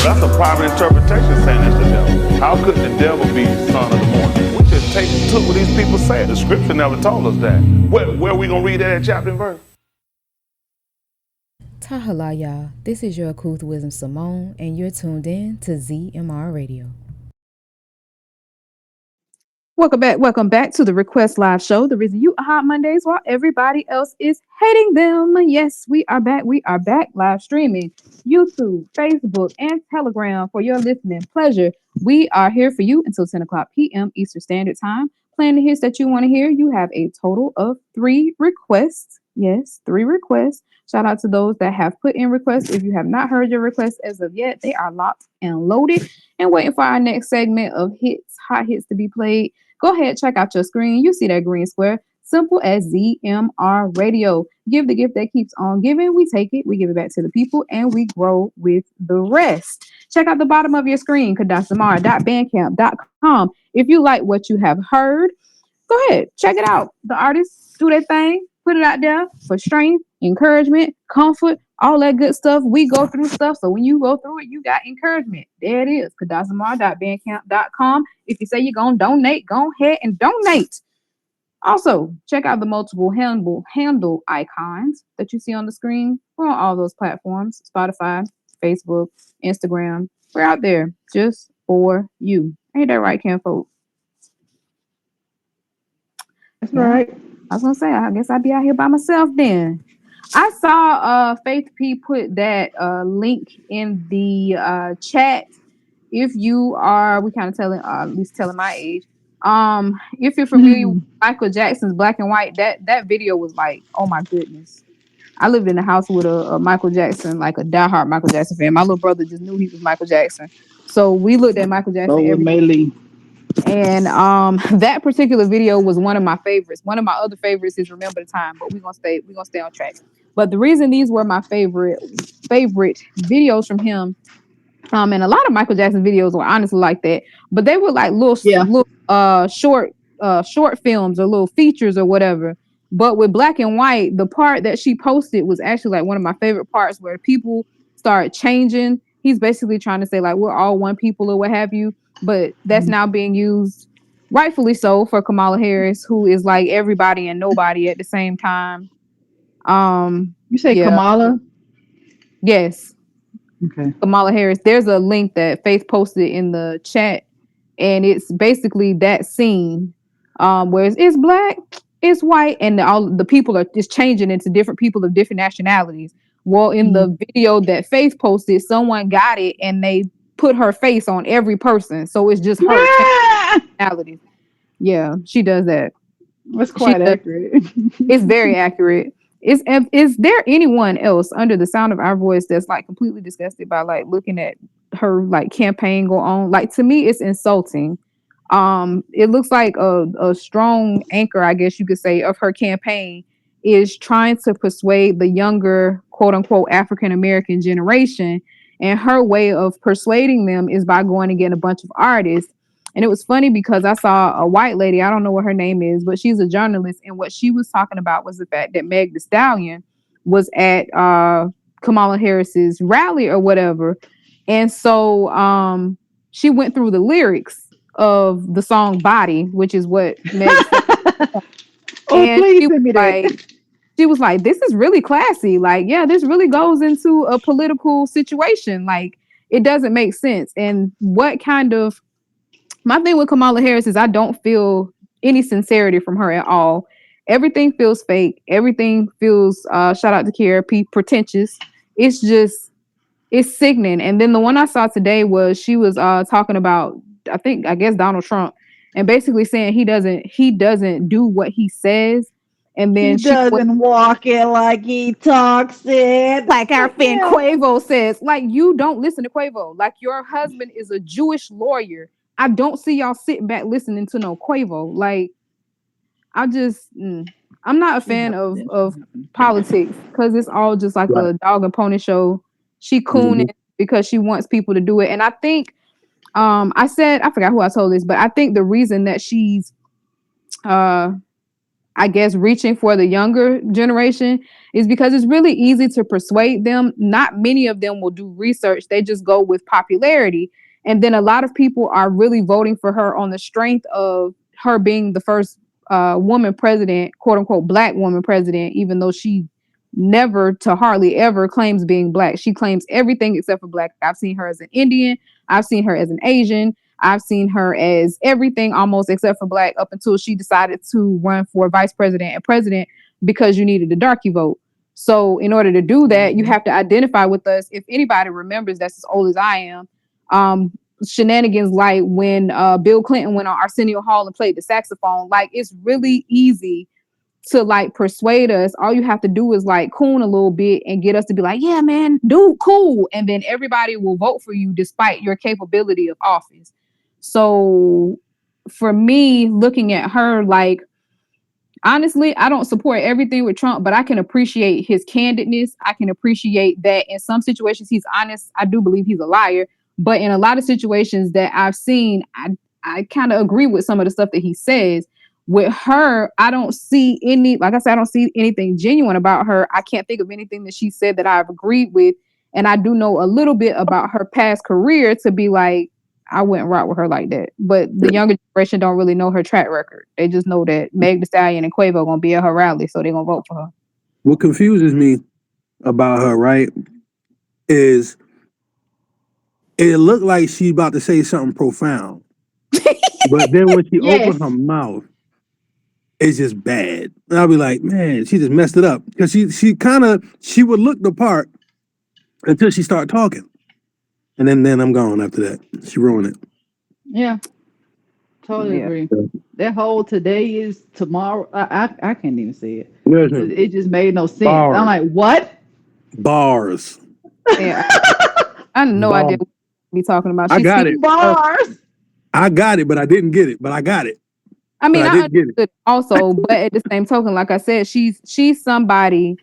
That's a private interpretation saying that's the devil. How could the devil be the son of the morning? We just took what these people said. The scripture never told us that. Where we gonna read that at chapter and verse? Tahala, y'all. This is your Akuth Wisdom Simone, and you're tuned in to ZMR Radio. Welcome back to the Request Live Show. The reason you are hot Mondays while everybody else is hating them. Yes, we are back. We are back live streaming YouTube, Facebook, and Telegram for your listening pleasure. We are here for you until 10 o'clock p.m. Eastern Standard Time. Playing the hits that you want to hear. You have a total of 3 requests. Yes, 3 requests. Shout out to those that have put in requests. If you have not heard your requests as of yet, they are locked and loaded and waiting for our next segment of hits, hot hits to be played. Go ahead, check out your screen. You see that green square. Simple as ZMR Radio. Give the gift that keeps on giving. We take it, we give it back to the people, and we grow with the rest. Check out the bottom of your screen, kadasamara.bandcamp.com. If you like what you have heard, go ahead, check it out. The artists do their thing, put it out there for strength, encouragement, comfort, all that good stuff. We go through stuff, so when you go through it, you got encouragement. There it is, kadasamara.bandcamp.com. If you say you're going to donate, go ahead and donate. Also, check out the multiple handle icons that you see on the screen. We're on all those platforms, Spotify, Facebook, Instagram. We're out there just for you. Ain't that right, Ken Folk? That's right. I was gonna say, I guess I'd be out here by myself then. I saw Faith P put that link in the chat. If you are, we kind of telling at least telling my age. If you're familiar with Michael Jackson's Black and White, that video was like, oh my goodness. I lived in a house with a Michael Jackson, like a diehard Michael Jackson fan. My little brother just knew he was Michael Jackson, so we looked at Michael Jackson So with every. Maylee. And that particular video was one of my favorites. One of my other favorites is Remember the Time, but we're gonna stay on track. But the reason these were my favorite videos from him, and a lot of Michael Jackson videos were honestly like that, but they were like little short films or little features or whatever. But with Black and White, the part that she posted was actually like one of my favorite parts where people start changing. He's basically trying to say like we're all one people or what have you, but that's now being used rightfully so for Kamala Harris, who is like everybody and nobody at the same time. You say Yeah, Kamala? yes. Okay. Kamala Harris. There's a link that Faith posted in the chat, and it's basically that scene where it's black, it's white, and all the people are just changing into different people of different nationalities. Well, in the video that Faith posted, someone got it and they put her face on every person, so it's just her changing nationalities. Yeah, she does that. That's She quite does. accurate. It's very accurate. Is there anyone else under the sound of our voice that's like completely disgusted by like looking at her like campaign go on? Like to me, it's insulting. It looks like a strong anchor, I guess you could say, of her campaign is trying to persuade the younger quote unquote African American generation. And her way of persuading them is by going and getting a bunch of artists. And it was funny because I saw a white lady, I don't know what her name is, but she's a journalist. And what she was talking about was the fact that Meg Thee Stallion was at Kamala Harris's rally or whatever. And so she went through the lyrics of the song Body, which is what Meg said. Oh, And please send me that. she was like, this is really classy. Like, yeah, this really goes into a political situation. Like, it doesn't make sense. And what kind of my thing with Kamala Harris is I don't feel any sincerity from her at all. Everything feels fake. Everything feels shout out to Kiera P pretentious. It's just it's sickening. And then the one I saw today was she was talking about I guess Donald Trump and basically saying he doesn't do what he says. And He then she was doesn't walk it like he talks it. like our Fuck fan him. Quavo says, like you don't listen to Quavo. Like your husband is a Jewish lawyer. I don't see y'all sitting back listening to no Quavo. Like I just I'm not a fan of politics because it's all just like Right. a dog and pony show. She Mhm. cooning because she wants people to do it. And I think I forgot who I told this, but I think the reason that she's uh I guess reaching for the younger generation is because it's really easy to persuade them. Not many of them will do research. They just go with popularity. And then a lot of people are really voting for her on the strength of her being the first woman president, quote unquote, black woman president, even though she never to hardly ever claims being black. She claims everything except for black. I've seen her as an Indian. I've seen her as an Asian. I've seen her as everything almost except for black up until she decided to run for vice president and president because you needed a darky vote. So in order to do that, you have to identify with us. If anybody remembers, that's as old as I am. Shenanigans like when Bill Clinton went on Arsenio Hall and played the saxophone. Like it's really easy to like persuade us. All you have to do is like coon a little bit and get us to be like, yeah, man, dude, cool. And then everybody will vote for you despite your capability of office. So for me, looking at her, like, honestly, I don't support everything with Trump, but I can appreciate his candidness. I can appreciate that in some situations he's honest. I do believe he's a liar. But in a lot of situations that I've seen, I kind of agree with some of the stuff that he says. With her, I don't see any, like I said, I don't see anything genuine about her. I can't think of anything that she said that I've agreed with. And I do know a little bit about her past career to be like, I wouldn't rock with her like that. But the younger generation don't really know her track record. They just know that Meg Thee Stallion and Quavo gonna be at her rally, so they're gonna vote for her. What confuses me about her, right, is it looked like she about to say something profound. But then when she Yes. opened her mouth, is just bad. And I'll be like, man, she just messed it up because she would look the part until she start talking, and then I'm gone after that. She ruined it. Yeah, totally Yeah. agree. That whole today is tomorrow. I can't even say it. Listen, It just made no sense. Bars. I'm like, what? Bars. Yeah. I had no idea what we talking about. I got it. Bars. I got it, but I didn't get it. But I got it. I mean, But I I didn't get it. understood also, but at the same token, like I said, she's somebody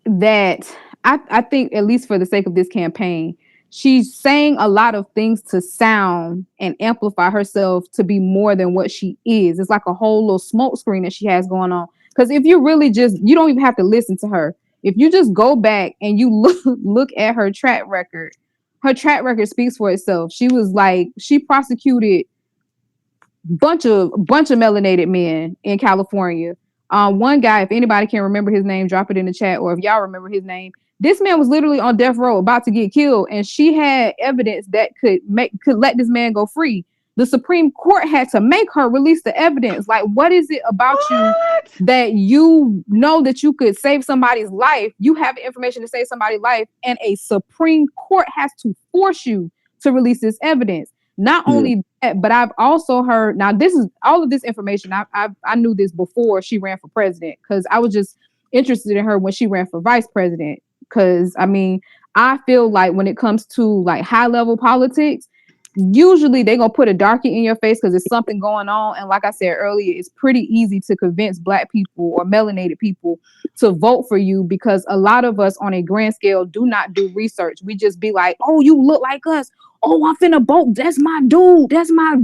that I think, at least for the sake of this campaign, she's saying a lot of things to sound and amplify herself to be more than what she is. It's like a whole little smoke screen that she has going on. Because if you really you don't even have to listen to her. If you just go back and you look at her track record speaks for itself. She prosecuted bunch of melanated men in California. One guy, if anybody can remember his name, drop it in the chat, or if y'all remember his name. This man was literally on death row about to get killed, and she had evidence that could let this man go free. The Supreme Court had to make her release the evidence. Like, what is it about you that you know that you could save somebody's life? You have information to save somebody's life, and a Supreme Court has to force you to release this evidence. Not only that, but I've also heard, now this is all of this information. I knew this before she ran for president, because I was just interested in her when she ran for vice president. Because I mean, I feel like when it comes to like high level politics, usually they're gonna put a darkie in your face because there's something going on. And like I said earlier, it's pretty easy to convince Black people or melanated people to vote for you, because a lot of us on a grand scale do not do research. We just be like, oh, you look like us. Oh, I'm finna vote. That's my dude. That's my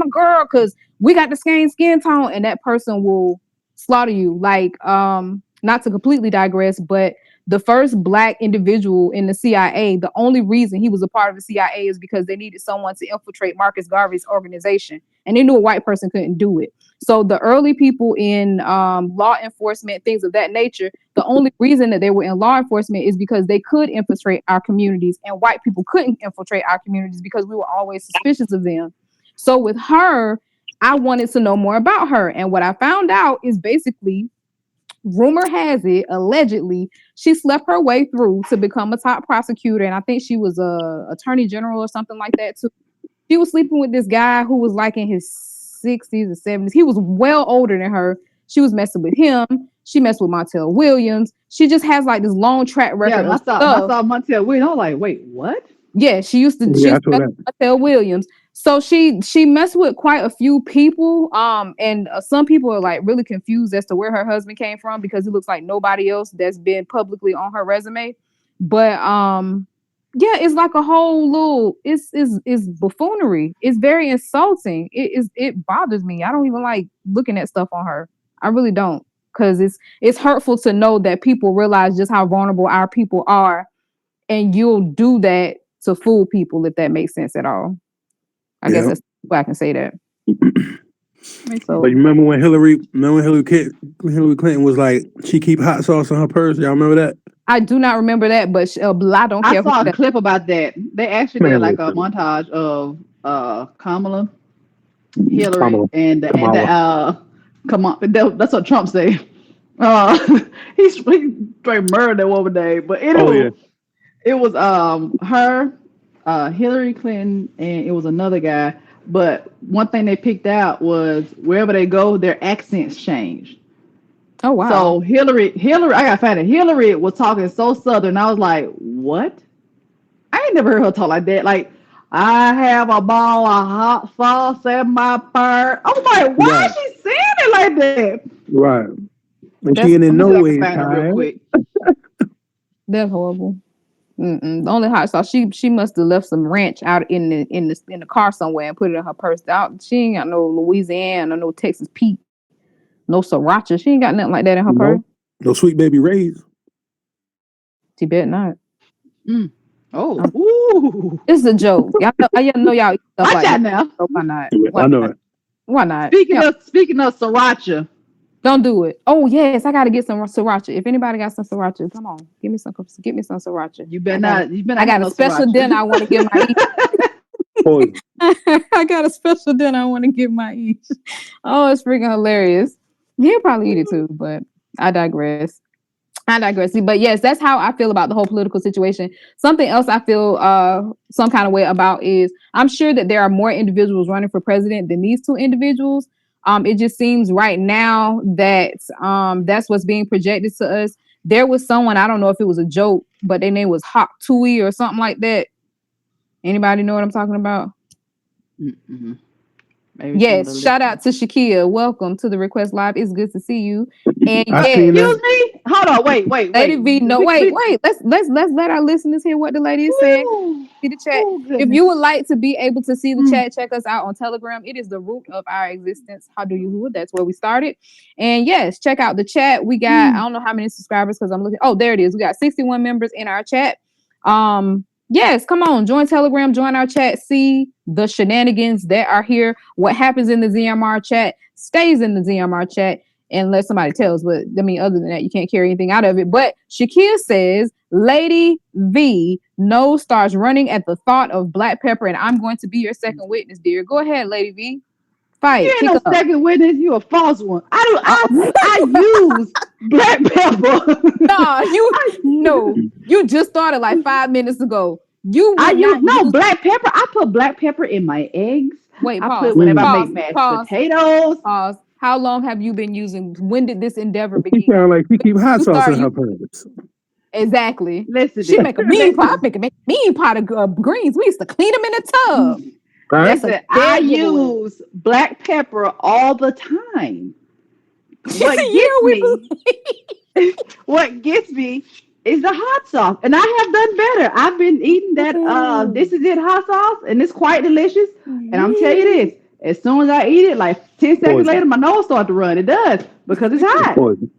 girl. Cause we got the same skin tone, and that person will slaughter you. Like, not to completely digress, but the first Black individual in the CIA, the only reason he was a part of the CIA is because they needed someone to infiltrate Marcus Garvey's organization, and they knew a white person couldn't do it. So the early people in law enforcement, things of that nature, the only reason that they were in law enforcement is because they could infiltrate our communities, and white people couldn't infiltrate our communities because we were always suspicious of them. So with her, I wanted to know more about her, and what I found out is basically, rumor has it, allegedly, she slept her way through to become a top prosecutor, and I think she was a attorney general or something like that too. She was sleeping with this guy who was like in his 60s or 70s. He was well older than her. She was messing with him. She messed with Montel Williams. She just has like this long track record of stuff. I saw Montel Williams. I was like, wait, what? Yeah, she used to Montel Williams. So she messed with quite a few people. And some people are like really confused as to where her husband came from, because it looks like nobody else that's been publicly on her resume. But yeah, it's like a whole little, it's buffoonery. It's very insulting. It bothers me. I don't even like looking at stuff on her. I really don't, because it's hurtful to know that people realize just how vulnerable our people are, and you'll do that to fool people, if that makes sense at all. I guess that's why I can say that. So, but you remember when Hillary Clinton was like, she keep hot sauce in her purse? Y'all remember that? I do not remember that, but I don't care. I saw a clip about that. They actually did like a montage of Kamala, Hillary, and come on, that's what Trump said. He straight murdered that woman name. But anyway, it was her, Hillary Clinton, and it was another guy. But one thing they picked out was wherever they go, their accents changed. Oh wow! So Hillary, I got find it. Hillary was talking so southern. I was like, what? I ain't never heard her talk like that. Like, I have a ball of hot sauce in my purse. I was like, why is she saying it like that? Right. And she ain't in no way tired. That's horrible. The only hot sauce, she must have left some ranch out in the car somewhere and put it in her purse. She ain't got no Louisiana, no Texas Pete, no sriracha. She ain't got nothing like that in her purse. No Sweet Baby Ray's. She bet not. Oh, ooh. It's a joke. Y'all know y'all eat stuff like that now. So why not? I know it. Why not? Speaking of sriracha. Don't do it. Oh yes, I gotta get some sriracha. If anybody got some sriracha, come on, give me some sriracha. You better not. I got a special dinner I want to give my each. I got a special dinner I want to give my each. Oh, it's freaking hilarious. He'll probably eat it too, but I digress. I digress. But yes, that's how I feel about the whole political situation. Something else I feel some kind of way about is I'm sure that there are more individuals running for president than these two individuals. It just seems right now that that's what's being projected to us. There was someone, I don't know if it was a joke, but their name was Hawk Tui or something like that. Anybody know what I'm talking about? Mm-mm. Maybe some of Yes, the shout listeners. out to Shakia. Welcome to the Request Live. It's good to see you. And I yes, seen that. Excuse me. Hold on. Wait. Lady V, no, wait. Let's let our listeners hear what the lady is saying. Ooh, See the chat. oh If you would goodness. like to be able to see the Mm, chat, check us out on Telegram. It is the root of our existence. How do you who? That's where we started. And yes, check out the chat. We got I mm. don't know how many subscribers because I'm looking. Oh, there it is. We got 61 members in our chat. Yes, come on, join Telegram, join our chat, see the shenanigans that are here. What happens in the ZMR chat stays in the ZMR chat unless somebody tells. But I mean, other than that, you can't carry anything out of it. But Shakia says, Lady V no starts running at the thought of black pepper, and I'm going to be your second witness, dear. Go ahead, Lady V. You Fight, ain't kick no up. second witness. You a false one. Uh-oh. I use black pepper. Nah, I, you just started like 5 minutes ago. You I would use not no use black pepper. I put black pepper in my eggs. wait, I pause, put whenever I make pause, mashed pause, potatoes. pause. How long have you been using? When did this endeavor She begin? sound like she keep hot You sauce in start her you pants. exactly. Listen, She make a mean pot. I listen, make a mean pot of greens. We used to clean them in the tub. Right? That's a listen. I dead giveaway. use black pepper all the time. What Yeah, gets we me, what gets me is the hot sauce. And I have done better. I've been eating that Ooh. this is it hot sauce and it's quite delicious. And I'm tell you Yeah. this, as soon as I eat it, like 10 seconds Poison. later, my nose starts to run. It does because it's hot. Poison.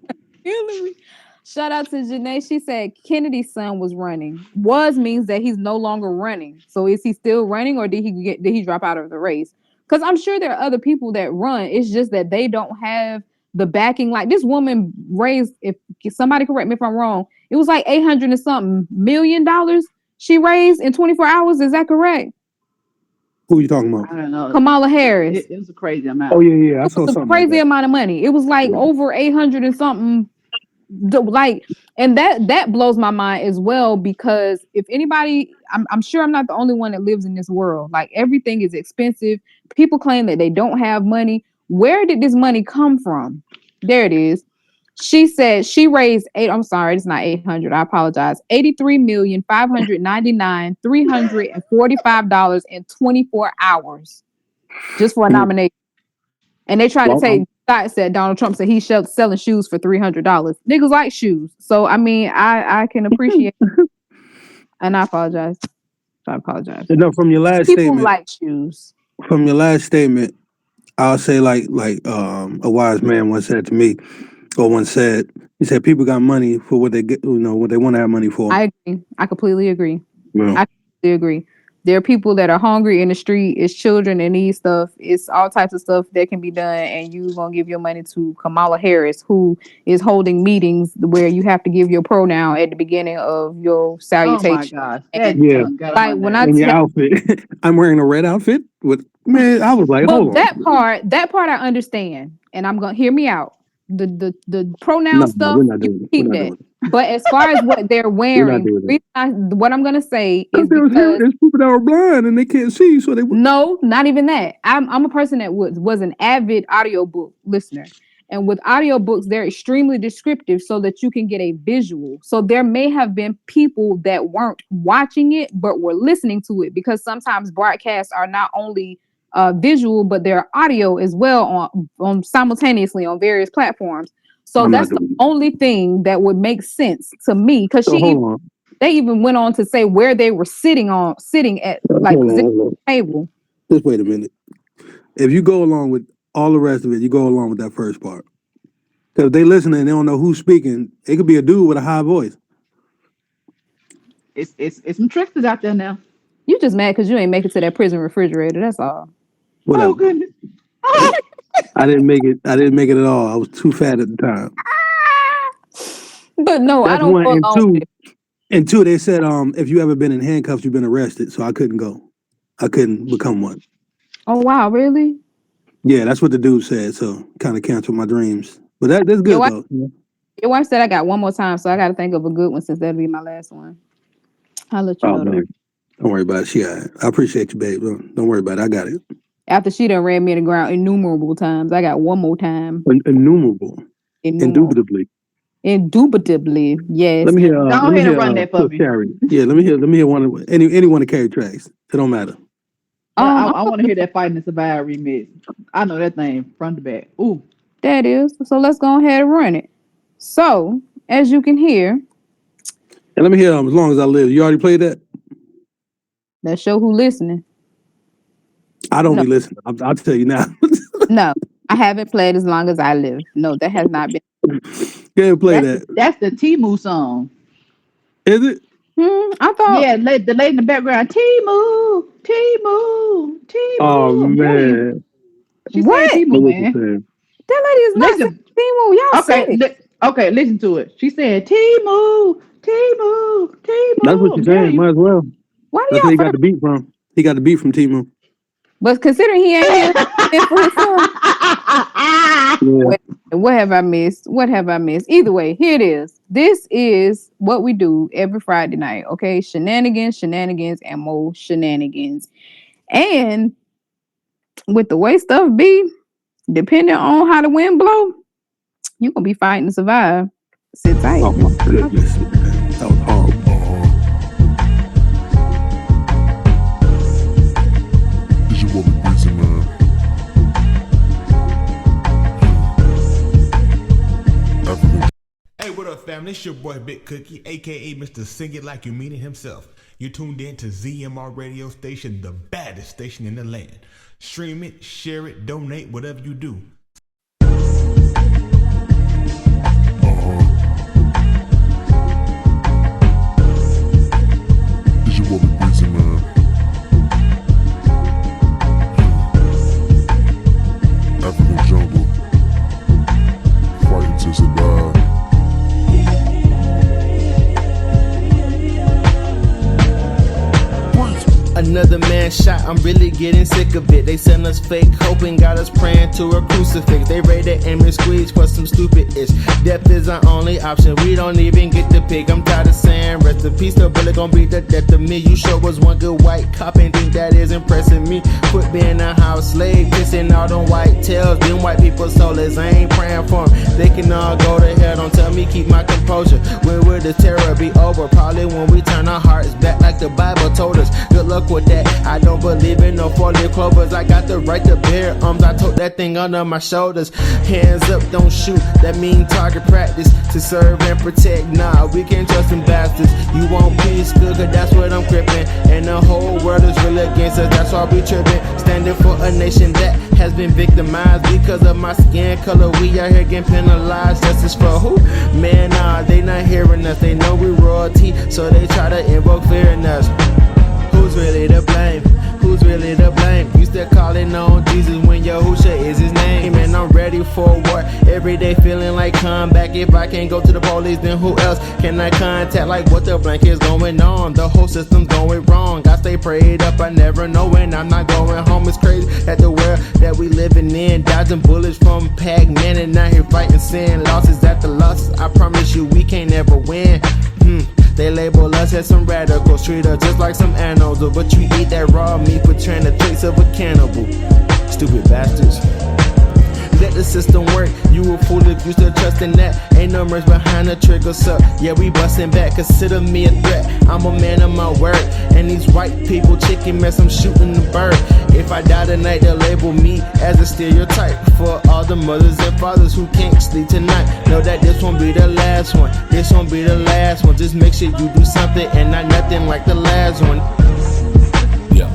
Hillary. Shout out to Janae. She said Kennedy's son was running. Was means that he's no longer running. So is he still running or did he drop out of the race? Because I'm sure there are other people that run. It's just that they don't have the backing. Like this woman raised, if somebody correct me if I'm wrong, it was like 800 and something $1 million she raised in 24 hours. Is that correct? Who you talking about? I don't know. Kamala Harris. It was a crazy Oh amount. yeah. I It saw was a something like crazy that. amount of money. It was like over 800 and something like and that blows my mind as well because if anybody I'm sure I'm not the only one that lives in this world. Like everything is expensive. People claim that they don't have money. Where did this money come from? There it is. She said she raised I'm sorry, it's not 800. I apologize. $83,599,345 in 24 hours just for a Mm. nomination. And they try to Well, take shots that Donald Trump said he's selling shoes for $300. Niggas like shoes. So I mean, I can appreciate and I apologize. I apologize. no, from your last People statement, like shoes. I'll say like a wise man once said to me, or once said, he said people got money for what they get, what they want to have money for. I agree. I completely agree. Yeah. I completely agree. There are people that are hungry in the street. It's children that need stuff. It's all types of stuff that can be done. And you gonna give your money to Kamala Harris, who is holding meetings where you have to give your pronoun at the beginning of your Oh my salutation. gosh. And That Yeah. junk got on my like when I nerves. In your tell outfit. I'm wearing a red outfit with man, I was like, well, hold on. that part I understand, and I'm gonna hear me out. The No, pronoun no, stuff, we're not you doing it. We're keep not that. doing it. But as far as what they're We're not wearing, doing it. what I'm gonna say Because is because there's people that are blind and they can't see, so they no, not even that. I'm a person that was an avid audiobook listener. And with audiobooks, they're extremely descriptive so that you can get a visual. So there may have been people that weren't watching it, but were listening to it because sometimes broadcasts are not only visual, but they're audio as well on simultaneously on various platforms. So I'm not that's the doing it. only thing that would make sense to me because So hold on. they even went on to say where they were sitting at like Hold on, position hold on. table. Just wait a minute. If you go along with all the rest of it, you go along with that first part. Because if they listening and they don't know who's speaking, it could be a dude with a high voice. It's some tricksters out there now. You just mad because you ain't make it to that prison refrigerator. That's all. Oh Whatever. goodness. Oh, I didn't make it. I didn't make it at all. I was too fat at the time. But no, I That's don't one. go And along with two, it. they said if you ever been in handcuffs, you've been arrested. So I couldn't go. I couldn't become one. Oh wow, really? Yeah, that's what the dude said. So kind of canceled my dreams. But that's good Your though. your wife said I got one more time, so I got to think of a good one since that'll be my last one. I'll let you Oh know though. man, don't worry about it. She got it. I appreciate you, babe. Don't worry about it. I got it. After she done ran me in the ground innumerable times, I got one more time. Innumerable. Indubitably. Indubitably, yes. Let me hear. Go Let me ahead hear. and run that for me. Carrie. Yeah, let me hear one of anyone to carry tracks. It don't matter. I want to hear that Fighting to Survive remix. I know that thing front to back. Ooh. That is. So let's go ahead and run it. So, as you can hear. And let me hear As Long As I Live. You already played that? That show who listening. I don't be listening. I'll tell you now. No, I haven't played As Long As I Live. No, that has not been. Can't play that. That's the Timu song. Is it? I thought. Yeah, the lady in the background. Timu. Oh I'm telling you. man. She said Timu, man. That lady is not saying Timu. Y'all said it. Okay, listen to it. She said Timu. That's what I'm she's telling saying. you. Might as well. Why do That's y'all? where he got the beat from. He got the beat from Timu. But considering he ain't here for his son. Yeah. What have I missed? Either way, here it is. This is what we do every Friday night. Okay, shenanigans, and more shenanigans. And with the way stuff be, depending on how the wind blow, you're gonna be fighting to survive. Sit tight. Oh my goodness. That was horrible. Is your boy Breezy, man? Hey, what up, family? It's your boy Big Cookie, aka Mr. Sing It Like You Mean It himself. You're tuned in to ZMR radio station, the baddest station in the land. Stream it, share it, donate, whatever you do. Is your boy Breezy, man? African jungle, fighting to survive. Another man shot, I'm really getting sick of it. They send us fake hope and got us praying to a crucifix. They raid the aim and squeeze for some stupid ish. Death is our only option, we don't even get to pick. I'm tired of saying rest in peace, the bullet gon' be the death of me. You sure was one good white cop and think that is impressing me. Quit being a house slave, kissing all them white tails. Them white people soulless, I ain't praying for them. They can all go to hell, don't tell me keep my composure. When will the terror be over? Probably when we turn our hearts back like the Bible told us. Good luck with that. I don't believe in no four-leaf clovers. I got the right to bear arms. I tote that thing under my shoulders. Hands up, don't shoot. That mean target practice to serve and protect. Nah, we can't trust them bastards. You want peace, good, cause that's what I'm gripping. And the whole world is really against us. That's why we tripping. Standing for a nation that has been victimized because of my skin color. We out here getting penalized. Justice for who? Man, nah, they not hearing us. They know we royalty, so they try to invoke fear in us. Who's really to blame? Who's really to blame? You still calling on Jesus when Yahusha is his name. And I'm ready for war. Every day feeling like comeback. If I can't go to the police, then who else can I contact? Like what the blank is going on? The whole system's going wrong. I stay prayed up, I never know when I'm not going home. It's crazy that the world that we living in, dodging bullets from Pac-Man and out here fighting sin. Losses after losses, I promise you we can't ever win. They label us as some radicals, treat us just like some animals. But you eat that raw meat, portraying the traits of a cannibal. Stupid bastards. Let the system work, you a fool if you still trusting that. Ain't no mercy behind the trigger, so yeah, we busting back. Consider me a threat, I'm a man of my word. And these white people chicken mess, I'm shooting the bird. If I die tonight, they'll label me as a stereotype. For all the mothers and fathers who can't sleep tonight, know that this won't be the last one. This won't be the last one. Just make sure you do something and not nothing like the last one. Yeah.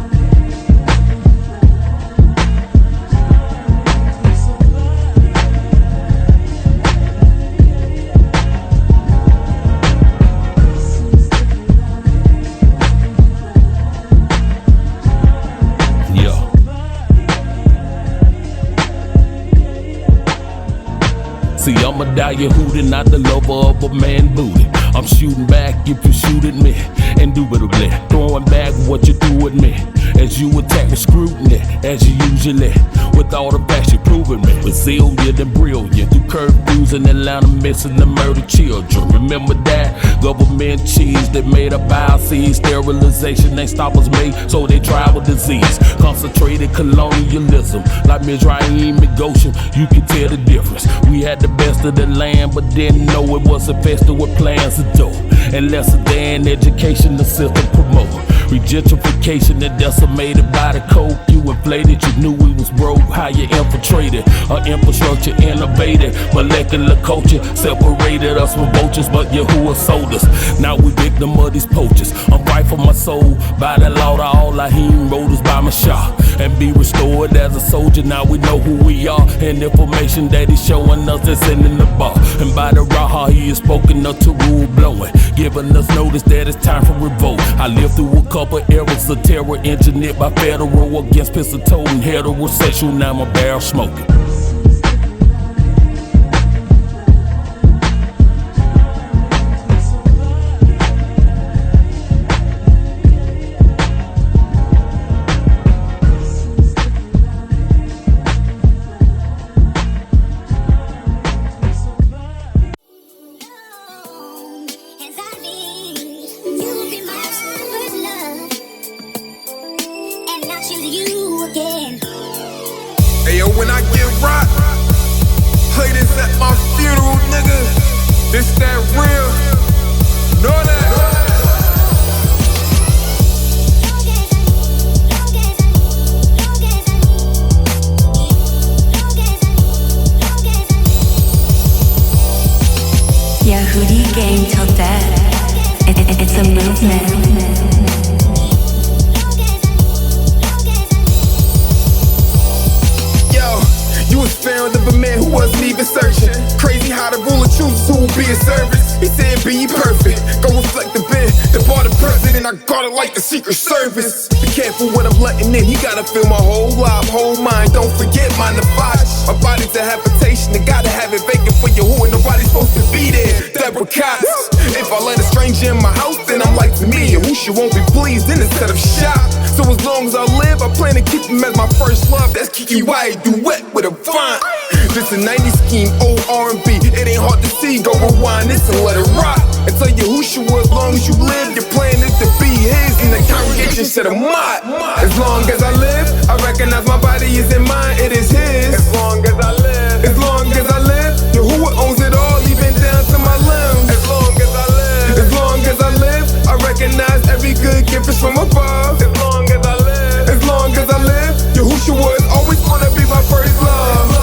See, I'm a die hootin', not the lover of a man booty. I'm shooting back if you shoot at me, indubitably. Throwing back what you do with me. as you attack with scrutiny, as you usually, with all the facts you proving me. Resilient and brilliant, through curfews in Atlanta, missing the murdered children. Remember that government cheese that made a biopsy. Sterilization ain't stop us made, so they tribal disease. Concentrated colonialism, like Mizraim and Goshen, you can tell the difference. We had the best of the land, but didn't know it was infested with plans to do. And lesser than education the system promote. Regentrification that decimated by the coke. You inflated, you knew we was broke. How you infiltrated, our infrastructure innovated. Molecular culture separated us from vultures, but Yahuwah sold us. Now we victim of these poachers. I'm fight for my soul by the law to all Lahim wrote us by my shah. And be restored as a soldier, now we know who we are. And information that he's showing us that's in the bar. And by the Raha he is spoken up to rule blowing, giving us notice that it's time for revolt. I lived through a couple eras of terror engineered by federal against pistol-toting heterosexual, now I'm a barrel smoking. Ayo, when I get rocked, play this at my funeral, nigga. This that real, know that. Yahudi gang till death. It's a movement. You was found of a man who wasn't even searching. Crazy how the ruler chooses who will be in service. He said be ye perfect, go reflect the bin. The bar the president, I got it like the Secret Service. Be careful what I'm letting in, he gotta feel my whole life, whole mind. Don't forget mind the fire. My body's a habitation, I gotta have it vacant for you who and nobody's supposed to be there. Deborah Cox. If I let a stranger in my house, then I'm like to me. Who she won't be pleased in a set of shock. So as long as I live, I plan to keep him as my first love. That's Kiki White duet with a font. This a 90s scheme, old R&B. It ain't hard to see, go rewind this and let it rock. And tell you who she was, as long as you live. Your plan is to be his, and the congregation said I'm not. As long as I live, I recognize my body isn't mine, it is his. As long as I live, as long as I live, Yahuwah owns it all, even down to my limbs. As long as I live, as long as I live, I recognize every good gift is from above. As long as I live, as long as I live, Yahushua is always gonna be my first love.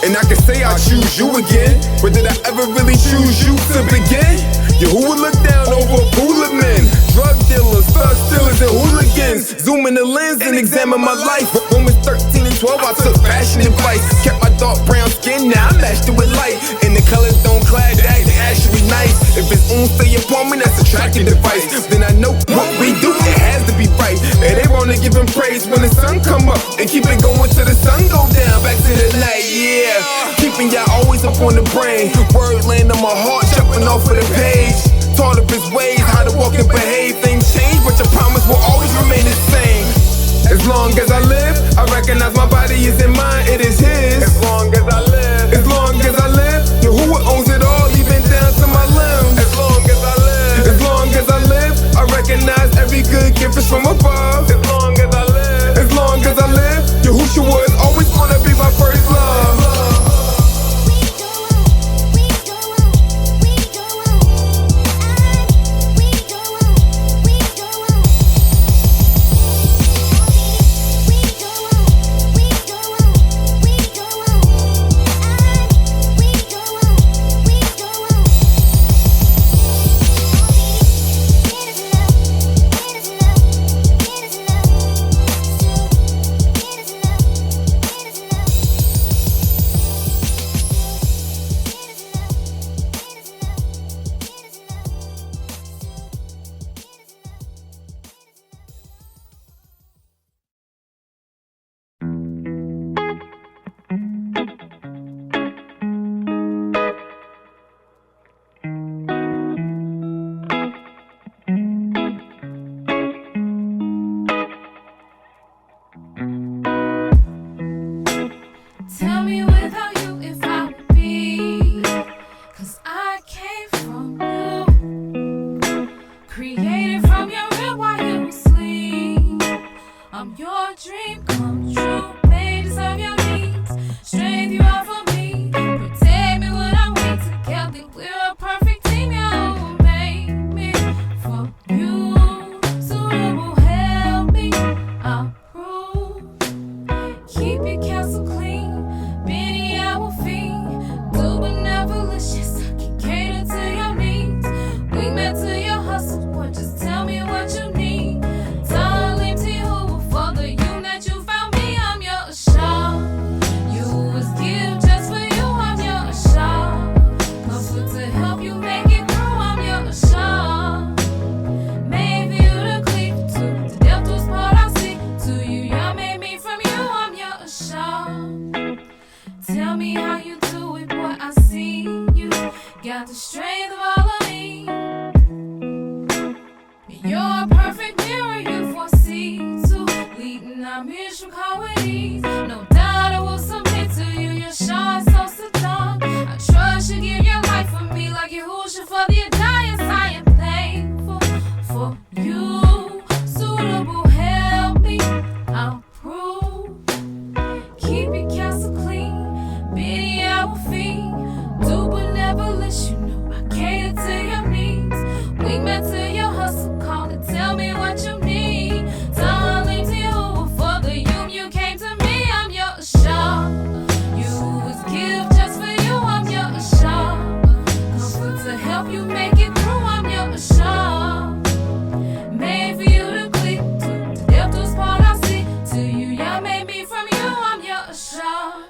And I can say I choose you again, but did I ever really choose you to begin? Yahuwah look down over a pool of men, drug dealers, thug stealers, and hooligans. Zoom in the lens and examine my life. Romans 13 and 12, I took fashion advice. Kept my dark brown skin, now I matched it with light. And the colors don't clash, they actually nice. If it's stay upon me, that's a tracking device. Then I know what we do, it has to be right. And they wanna give him praise when the sun come up, and keep it going till the sun go down. Back to the night, yeah. Keeping y'all always up on the brain. Word land on my heart, jumping off of the page. Taught of his ways, how to walk and behave. Things change, but your promise will always remain the same. As long as I live, I recognize my body isn't mine, it is his. As long as I live, as long as I live, Yahuwah owns it all, even down to my limbs. As long as I live, as long as I live, I recognize every good gift is from above. As long as I live, as long as I live, Yahushua is always gonna be my first love. got the strength of all of me. You're a perfect mirror, you foresee to leading our mutual qualities. No doubt I will submit to you. Your shine so seductive. I trust you, give your life for me like Yahushua for the Italians. I am thankful for you. Suitable, help me. I'll prove. Keep your castle clean. Biddy, I will feed. Do but never let you know I cater to your needs. We met to your hustle. Tell me what you need. Darling to you for the you came to me. I'm your shop. You was gift just for you. I'm your shop. Comfort to help you make it through. I'm your shop. Made for you to cleave to the depth of spot I see. To you, yeah, made me from you. I'm your shop.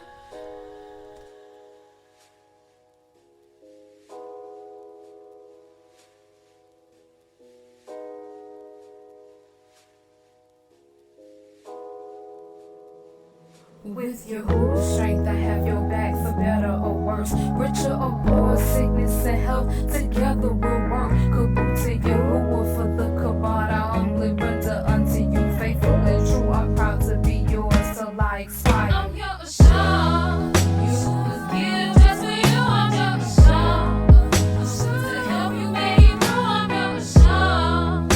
With your Hoover strength, I have your back for better or worse. Richer or poor, sickness and health, together we'll work. Kaboom to your Hoover for the kabod. I humbly render unto you, faithful and true. I'm proud to be yours till I expire. I'm your shop. You was given just for you. I'm your shop. To help you make it through. I'm your shop.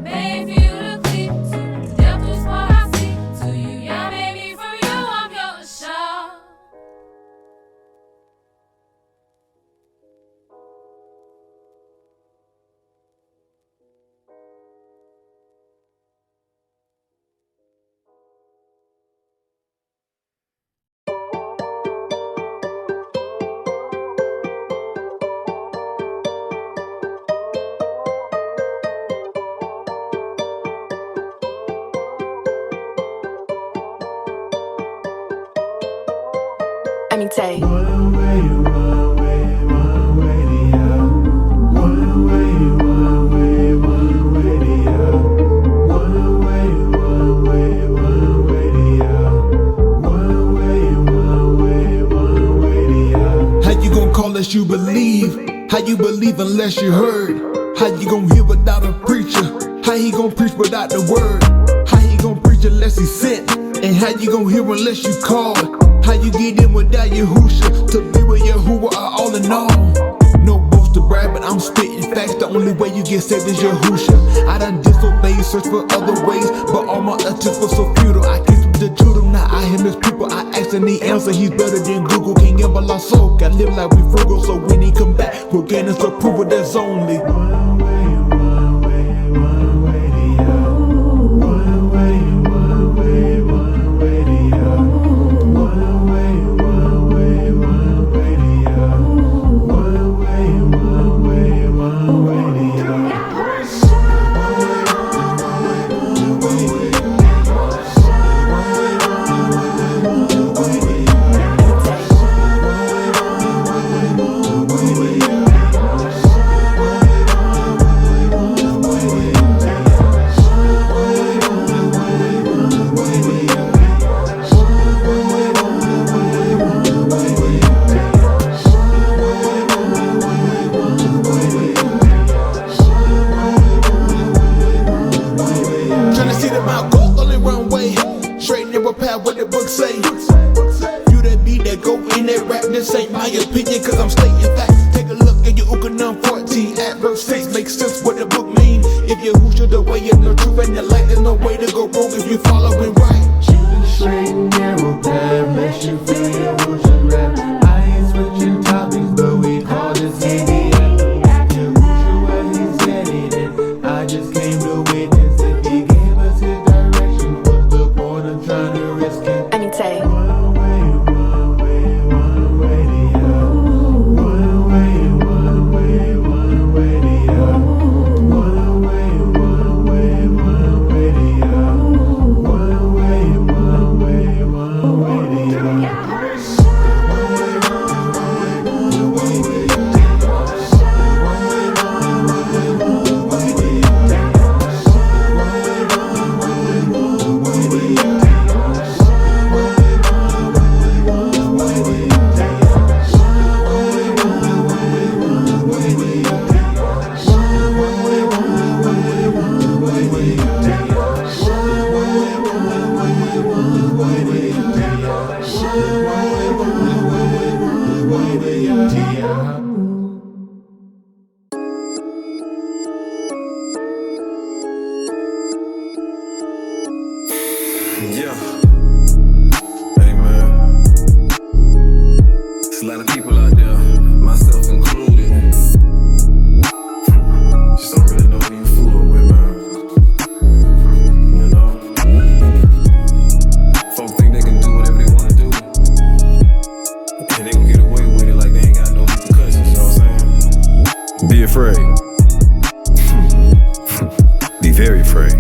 Made for you to cleave to the depth of what I see. To you, yeah, baby, from you, I'm your shop. Let me tell you. How you gon' call us you believe? How you believe unless you heard? How you gon' hear without a preacher? How he gon' preach without the word? How he gon' preach unless he sent? And how you gon' hear unless you call? How you get in without Yahushua to be with Yahuwah are all in all? No boast to brag, but I'm spitting facts. The only way you get saved is Yahushua. I done disobeyed, search for other ways, but all my attempts were so futile. I came to the truth, now I hear his people. I ask and he answer, he's better than Google. Can't give a lost soul, gotta live like we frugal. So when he come back, we'll gain his approval. There's only one way. afraid. Be very afraid.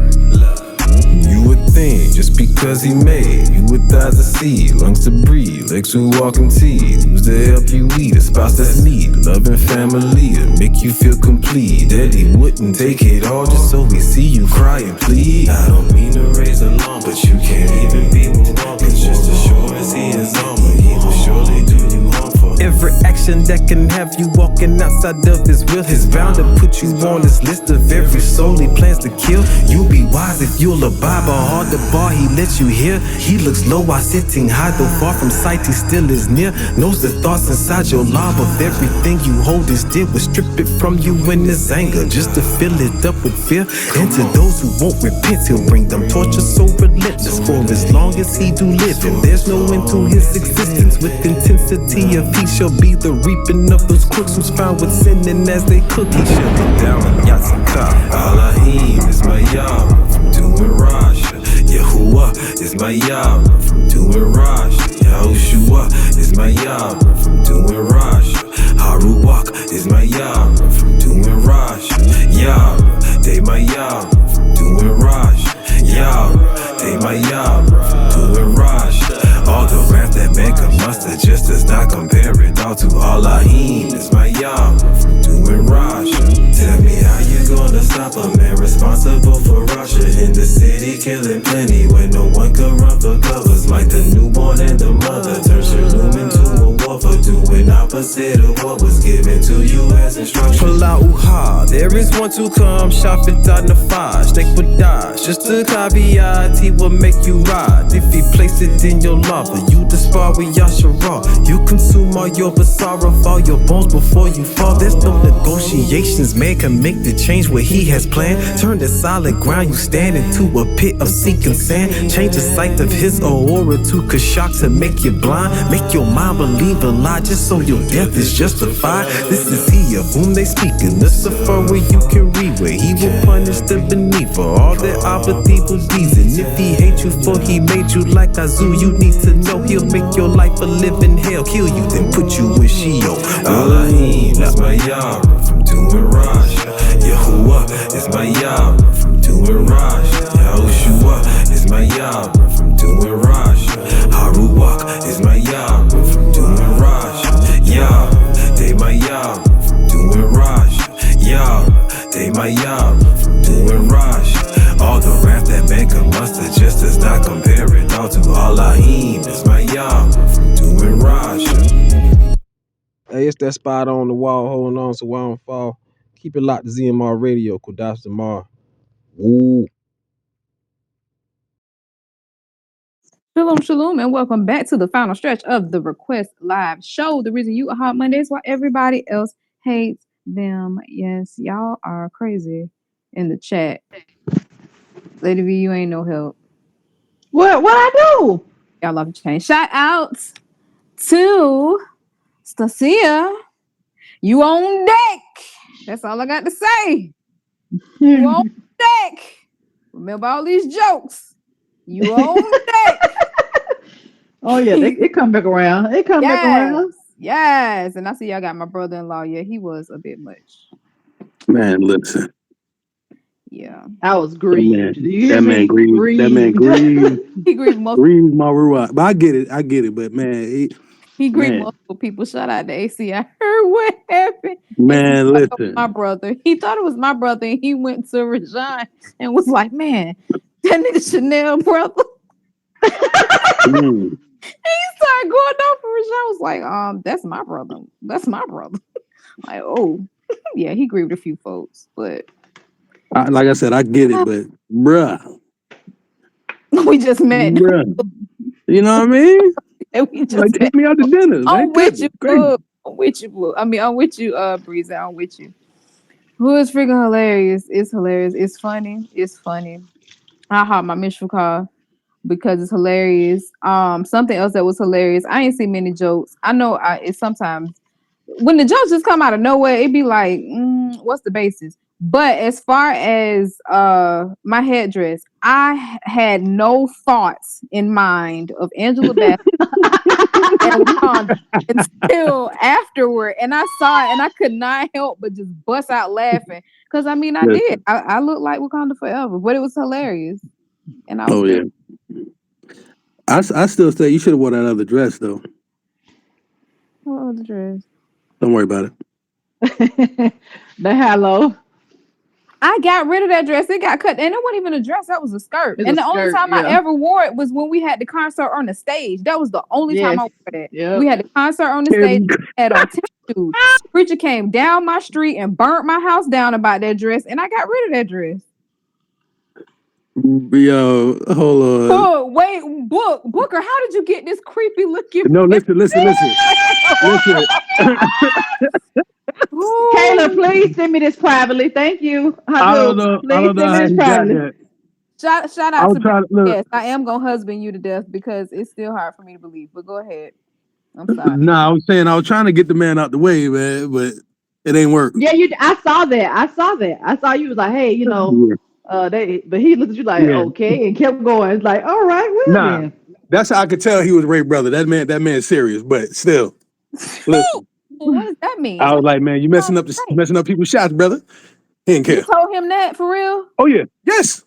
You would think just because he made you with eyes to see, lungs to breathe, legs to walk and teeth, who's to help you eat, a spouse that's neat, loving family to make you feel complete. That he wouldn't take it all just so we see you cry and plead. I don't mean to raise alarm, but you can't even be moved on. It's just as sure as he is on, but he will surely do you harm for every action that can have you walking outside of his will. He's bound to put you on this list of every soul he plans to kill. You'll be wise if you'll abide, but hard the bar he lets you hear. He looks low while sitting high, though far from sight he still is near. Knows the thoughts inside your lob of everything you hold is dear. Will strip it from you in his anger just to fill it up with fear. And to those who won't repent, he'll bring them torture so relentless for as long as he do live. And there's no end to his existence. With intensity of he shall be the reaping of those crooks who's found with sinning as they cook. He shall be down in yachts and car. Elohim is my Yah from doing Rash. Yahuwah is my Yah from doing Rash. Yahushua is my Yah from doing Rash. Haruwak is my Yah from doing Rash. Yah, they my Yah from doing Rash. Yah, they my Yah from doing Rash. All the rap that man can muster just does not compare it all to Elohim is my Yah from doing Rash. Tell me how you gonna stop a man responsible for Russia in the city, killing plenty when no one could run for covers. Like the newborn and the mother turn Shalom into a war for doing opposite of what was given to you as instruction. Uha, there is one to come, Shafit on the fire, snake would die. Just a caveat, he will make you ride. If he place it in your lava, you dispar with Yashara. You consume all your basar of all your bones before you fall. There's no negotiations, man can make the change what he has planned. Turn the solid ground you stand into a pit of sinking sand. Change the sight of his aura to Kashak to make you blind. Make your mind believe a lie just so your death is justified. This is he of whom they speak in the Sephora where you can read where he will punish the beneath for all their evil deeds. And if he hates you for he made you like Azu, you need to know he'll make your life a living hell. Kill you then put you in Sheol. Elohim is my Yah from doing Rash. Yahuwah is my Yah from doing Rash. Yahushua is my Yah from doing Rash. Haruwak is my Yah from doing Rash. Yah, they my Yah from doing Rash. Yah, they my Yah from doing Rash. All the rap that man can muster just does not compare it all to Elohim is my Yah from doing Rash. Hey, it's that spot on the wall, holding on so I don't fall. Keep it locked to ZMR Radio, Kudas tomorrow. Woo. Shalom, shalom, and welcome back to the final stretch of the Request Live show. The reason you are hot Mondays while everybody else hates them. Yes, y'all are crazy in the chat. Lady V, you ain't no help. What I do? Y'all love to change. Shout out to Stacia. You on deck. That's all I got to say. You on deck. Remember all these jokes. You on deck. Oh yeah, it come back around. It come back around. Yes. And I see y'all got my brother-in-law. Yeah, he was a bit much. Man, listen. Yeah. I was grieved. That man grieved. That man grieved. He grieved most. Grieved my ruach. But I get it. But man, he grieved multiple people. Shout out to AC. I heard what happened. Man, listen. My brother. He thought it was my brother, and he went to Rajan and was like, "Man, that nigga Chanel brother." He started going off for Rajan. I was like, that's my brother. That's my brother. Like, oh, yeah, he grieved a few folks, but like I said, I get it, but bruh. We just met. Bruh. You know what I mean? And we just like, take me out to dinner. I'm with you, Blue. I'm with you, Blue. I mean, I'm with you, Breezy. I'm with you. Who is freaking hilarious? It's hilarious. It's funny. It's funny. I have my Mitchell call because it's hilarious. Something else that was hilarious. I ain't seen many jokes. I know it's sometimes when the jokes just come out of nowhere, it be like, what's the basis? But as far as my headdress, I had no thoughts in mind of Angela Bassett and Wakanda until afterward. And I saw it and I could not help but just bust out laughing. Because I mean, I did. Listen. I looked like Wakanda forever, but it was hilarious. And I was Oh still, yeah. I still say you should have worn that other dress though. what was the dress? Don't worry about it. The halo. I got rid of that dress. It got cut. And it wasn't even a dress. That was a skirt. It's a And the only skirt, time I yeah. ever wore it was when we had the concert on the stage. That was the only time Yes. I wore that. Yep. We had the concert on the stage. I had on tennis shoes. Preacher came down my street and burnt my house down about that dress. And I got rid of that dress. Yo, hold on. Oh, wait, Booker, how did you get this creepy looking? No, listen. Listen. Kayla, please send me this privately. Thank you. I don't know. I Please don't know send me how this you got privately. that. Shout I out was to trying to look. yes, I am gonna husband you to death because it's still hard for me to believe. But go ahead. I'm sorry. Nah, I was saying I was trying to get the man out the way, man, but it ain't work. Yeah, I saw that. I saw you was like, hey, but he looked at you like, Yeah. okay, and kept going. It's like, all right, well Nah, then. that's how I could tell he was Ray brother. That man's serious, but still, listen. Well, what does that mean? I was like, man, you messing up people's shots, brother. He didn't You care. told him that for real? Oh yeah, yes.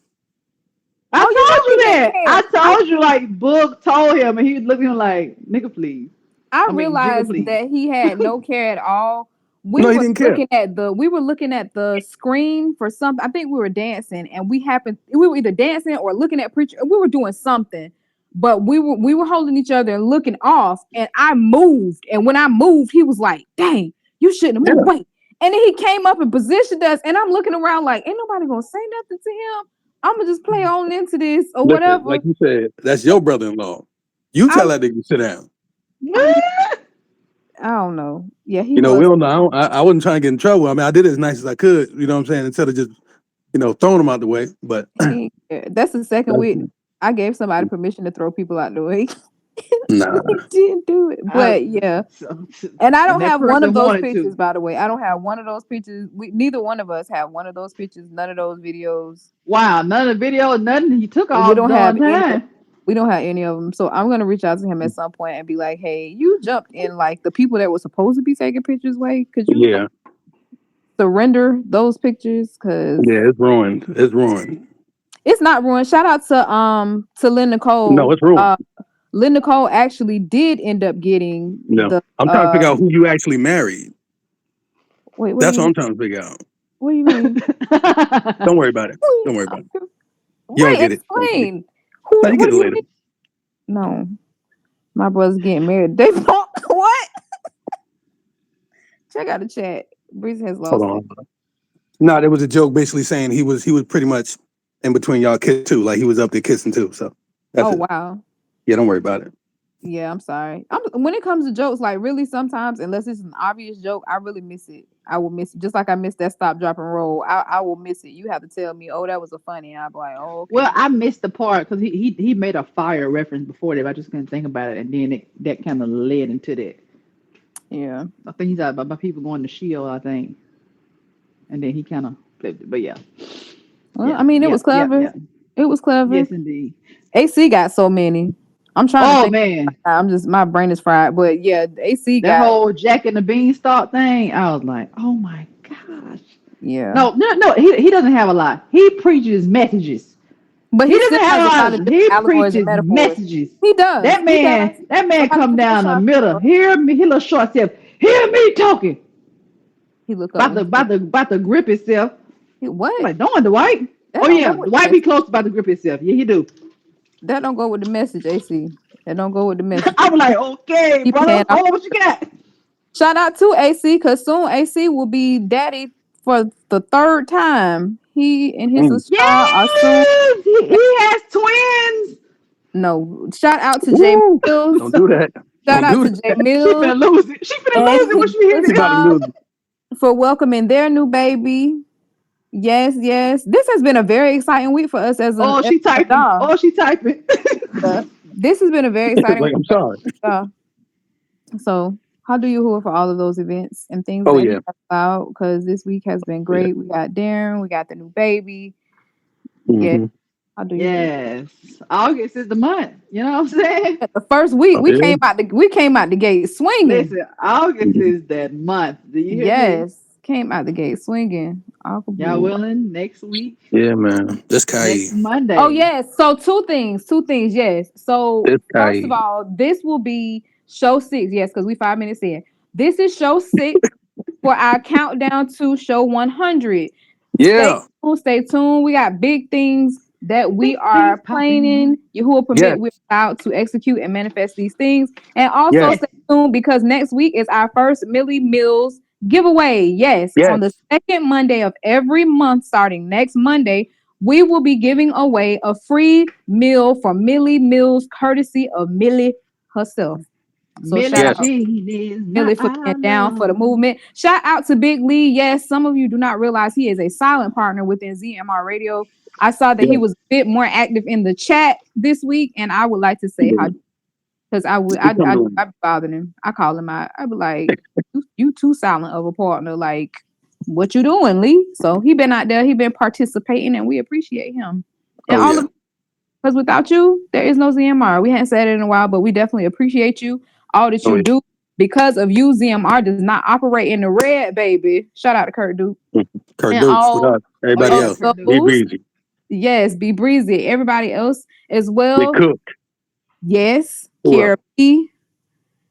I Oh, you told know you he didn't that. care. I told you like Book told him, and he was looking at him like, nigga, please. I I mean, Jigga, realized please. that he had no care at all. No, he didn't care. We were looking at the screen for something. I think we were dancing, and we were either dancing or looking at preacher. We were doing something, but we were holding each other and looking off. And I moved, and when I moved, he was like, "Dang, you shouldn't have moved." Wait, and then he came up and positioned us, and I'm looking around like, "Ain't nobody gonna say nothing to him. I'm gonna just play on into this or Listen, whatever." like you said, that's your brother-in-law. You tell that nigga to sit down. I don't know. Yeah, he We was. don't know. I wasn't trying to get in trouble. I mean, I did it as nice as I could. You know what I'm saying? Instead of just, throwing him out the way. But That's the second week I gave somebody permission to throw people out the way. Nah, He didn't do it. But yeah. And I don't that have one of person those wanted pictures, to. by the way. I don't have one of those pictures. Neither one of us have one of those pictures, none of those videos. Wow, none of the video, nothing. He took all We the don't darn have any. time. We don't have any of them. So I'm gonna reach out to him at some point and be like, "Hey, you jumped in like the people that were supposed to be taking pictures. Way, could you surrender those pictures? Because it's ruined. It's ruined. it's not ruined. Shout out to Lynn Nicole. No, it's ruined. Lynn Nicole actually did end up getting the. I'm trying to figure out who you actually married. Wait, that's what I'm trying to figure out. What do you mean? Don't worry about it. Don't worry about it. You Wait, don't get explain. it. No, you get it later. No, my brother's getting married. They what? Check out the chat. Breeze has lost Hold on. No, there was a joke basically saying he was pretty much in between y'all kiss too. Like he was up there kissing too. So that's it. Wow. Yeah, don't worry about it. Yeah, I'm sorry. When it comes to jokes, like really sometimes, unless it's an obvious joke, I really miss it. I will miss it. Just like I missed that stop, drop, and roll. I will miss it. You have to tell me, oh, that was a funny. I'll be like, oh, okay. Well, I missed the part because he made a fire reference before that. I just couldn't think about it, and then that kind of led into that. Yeah, I think he's out about people going to Shield. I think, and then he kind of flipped it. But yeah. Well, I mean, it was clever. Yeah. It was clever. Yes, indeed. AC got so many. I'm trying to think. Man, I'm just my brain is fried. But yeah, AC that got whole Jack and the Beanstalk thing. I was like, oh my gosh. Yeah. No. He doesn't have a lot. He preaches messages. But he doesn't have a lot of he allegories preaches and messages. He does. That man come down the middle. Hear me. He little short self. Hear me talking. He look up about to grip himself. What? I'm like, don't Dwight. Dwight be close about to grip himself. Yeah, he do. That don't go with the message, AC. That don't go with the message. I was like, okay, brother. Hold on, what you got? Shout out to AC, because soon AC will be daddy for the third time. He and his sister are soon. He has twins. No, shout out to Jay Mills. Don't do that. Shout out to Jay Mills. She finna lose it. She finna lose it when she hears it. For welcoming their new baby. Yes. This has been a very exciting week for us as a. She typing. She typing. This has been a very exciting week. I'm sorry. So How do you hold for all of those events and things Oh that he yeah. has about? Because this week has been Yeah. great. We got Darren, we got the new baby. Yeah. Mm-hmm. How do you do? Yes. August is the month. You know what I'm saying? The first week Oh, yeah. we came out the gate swinging. Listen, August Mhm. is that month. Do you hear me? Yes, came out the gate swinging. Uncle Y'all Blue. willing? Next week, Yeah, man. This next Kai. Oh Monday. yes. So two things. Yes. So This first of Kai. all, this will be show 6. Yes, because we 5 minutes in. This is show 6 for our countdown to show 100. Stay Yeah. tuned. Stay tuned. We got big things that we Big things are planning. popping. Yahuwah Yes. permit we're allowed to execute and manifest these things. And also Yes. Yes. stay tuned because next week is our first Millie Mills giveaway. Yes, on Yes. the second Monday of every month, starting next Monday, we will be giving away a free meal from Millie Mills, courtesy of Millie herself. So shout Millie Yes. out Jean is my Millie for being down for the love. movement. Shout out to Big Lee. Yes, some of you do not realize he is a silent partner within ZMR Radio. I saw that he Yes. was a bit more active in the chat this week, and I would like to say how because I would He come doing. I be bothering him. I call him out. I be like, you too silent of a partner. Like, what you doing, Lee? So he been out there. He been participating, and we appreciate him. And Oh all yeah. of because without you, there is no ZMR. We hadn't said it in a while, but we definitely appreciate you. All that Oh you yeah. do. Because of you, ZMR does not operate in the red, baby. Shout out to Kurt Duke. Kurt And Dukes with all us. Oh Everybody yeah, of else. Kurt Be Dukes. those, breezy. yes, be breezy. Everybody else as They well. cook. Yes, Who else? Kara P.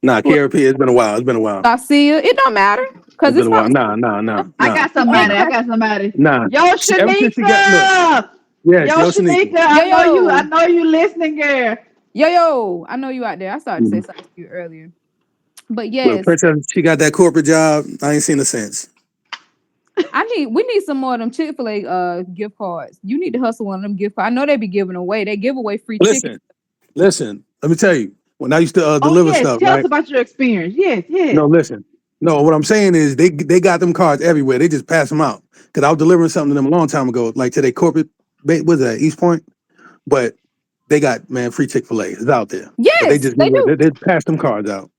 Nah, Who KRP. It's been a while. It's been a while. Garcia. It don't matter because It's been it's a while. not. I got He ain't somebody. I Nah. got somebody. Nah. Yo, Ever since she got look. Shanika. Yes, Yo, yo, Shanika. Shanika. Yo I yo know you listening, girl. yo. I know you out there. I started to say Mhm. something to you earlier, but Look, yes, Princess, she got that corporate job. I ain't seen her since. we need some more of them Chick-fil-A gift cards. You need to hustle one of them gift cards. I know they be giving away. They give away free chicken. Listen. Let me tell you. When I used to Oh deliver yes, stuff, tell us right? about your experience. Yes, No, yes. listen. No, what I'm saying is they got them cards everywhere. They just pass them out. Cause I was delivering something to them a long time ago, like to their corporate. Was that East Point? But they got free Chick-fil-A. It's out there. But they Yes, just they do. they pass them cards out.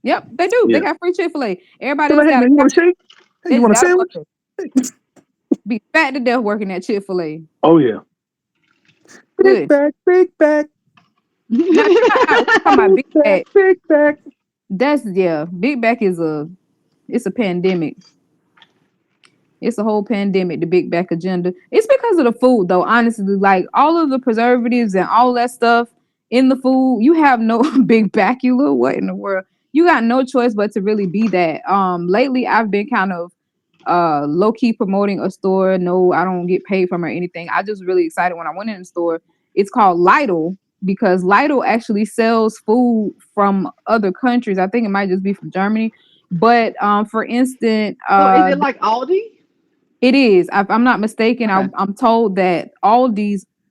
Yep, they do. They Yeah. got free Chick-fil-A. Everybody So else like, hey got man, you want a shake? Hey, they you just want a gotta sandwich? work. Be fat to death working at Chick-fil-A. Oh yeah. Big Good. back, big back. Now, we're talking about Big Big back, Back. big back. That's Big Back is it's a pandemic. It's a whole pandemic, the Big Back agenda. It's because of the food, though, honestly. Like all of the preservatives and all that stuff in the food, you have no big back, you little what in the world? You got no choice but to really be that. Lately I've been kind of low-key promoting a store. No, I don't get paid from or anything. I just really excited when I went in the store. It's called Lidl because Lidl actually sells food from other countries. I think it might just be from Germany. But for instance, So is it like Aldi? it is. If I'm not mistaken, Okay. I'm told that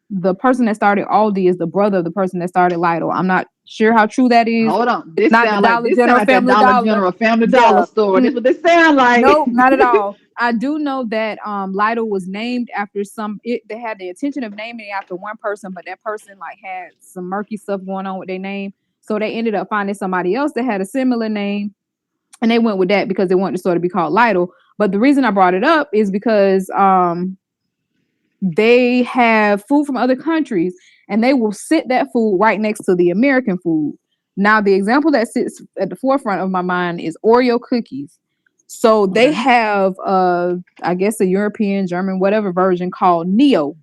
the person that started Aldi is the brother of the person that started Lidl. I'm not sure how true that is. Hold on. It's not the Dollar This sound General, like that Family Dollar Dollar. General Family Dollar Yeah. store. This what this sound like. Nope, not at all. I do know that Lidl was named after they had the intention of naming it after one person, but that person like had some murky stuff going on with their name. So they ended up finding somebody else that had a similar name and they went with that because they wanted the store to be called Lidl. But the reason I brought it up is because they have food from other countries and they will sit that food right next to the American food. Now, the example that sits at the forefront of my mind is Oreo cookies. So they Okay. have I guess a European, German, whatever version called Neo.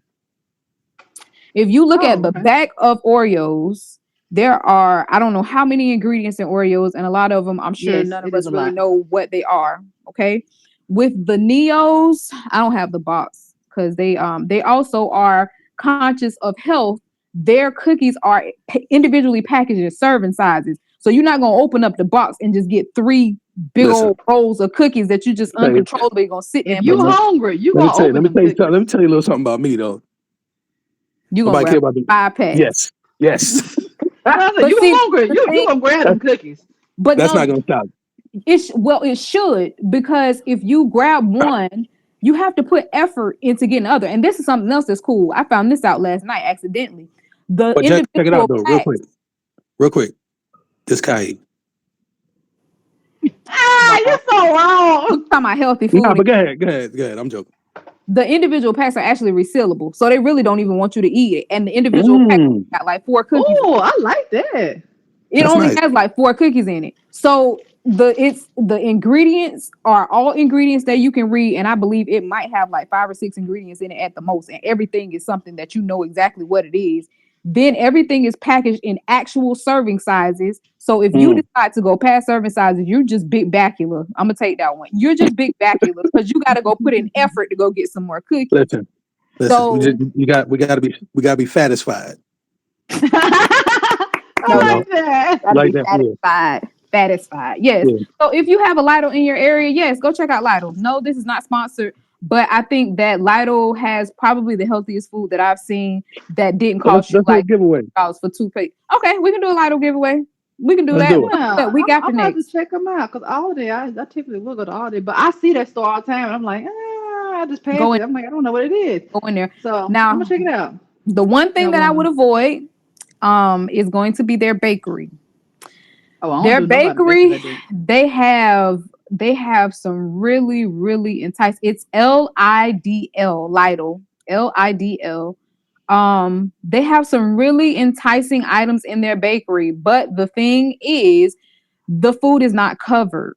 If you look at Oh, the okay. back of Oreos, there are I don't know how many ingredients in Oreos, and a lot of them I'm sure Yes, none of it is us a really lot. know what they are. Okay, with the Neos, I don't have the box because they also are conscious of health. Their cookies are individually packaged in serving sizes, so you're not gonna open up the box and just get three big Listen, old rolls of cookies that you just tell you, uncontrollably gonna sit there If and you put. hungry, you let me gonna tell you, open let me them tell you, cookies. let me tell you a little something about me though. You gonna Nobody care grab about the 5 packs. yes. I said, But you see, hungry, the you thing, gonna grab them That's, cookies. but that's no, not gonna stop. it should because if you grab one, you have to put effort into getting the other. And this is something else that's cool. I found this out last night accidentally. The But check it out individual though, packs. real quick. This Kai. Ah, you're so We wrong. talking about healthy Nah, food. but go ahead. I'm joking. The individual packs are actually resealable, so they really don't even want you to eat it. And the individual pack Mm, got like 4 cookies. Oh, I like that. It that's only nice. has like 4 cookies in it. So the ingredients are all ingredients that you can read, and I believe it might have like 5 or 6 ingredients in it at the most, and everything is something that you know exactly what it is. Then everything is packaged in actual serving sizes. So if you Mm. decide to go past serving sizes, you're just big bacula. I'm gonna take that one. You're just big bacula because you got to go put in effort to go get some more cookies. Listen. So We gotta be satisfied. I no, You know, like that. gotta like be that. Yeah. satisfied. Satisfied. Yes. Yeah. So if you have a Lidl in your area, yes, go check out Lidl. No, this is not sponsored, but I think that Lidl has probably the healthiest food that I've seen that didn't So cost you let's do a like giveaway. $2 for toothpaste. Okay, we can do a Lidl giveaway. We can do Let's that. do We'll it. do that Yeah, week after I'm gonna have to next. check them out because Aldi, I typically will go to Aldi, but I see that store all the time, and I'm like, I just pass Go in, it. I'm like, I don't know what it is, go in there. so I'm gonna Now, check it out. the one thing Y'all that I would wanna? avoid is going to be their bakery. Oh, I don't Their do nobody bakery bakery, like that. they have some really enticing. It's Lidl, Lidl. They have some really enticing items in their bakery, but the thing is, the food is not covered.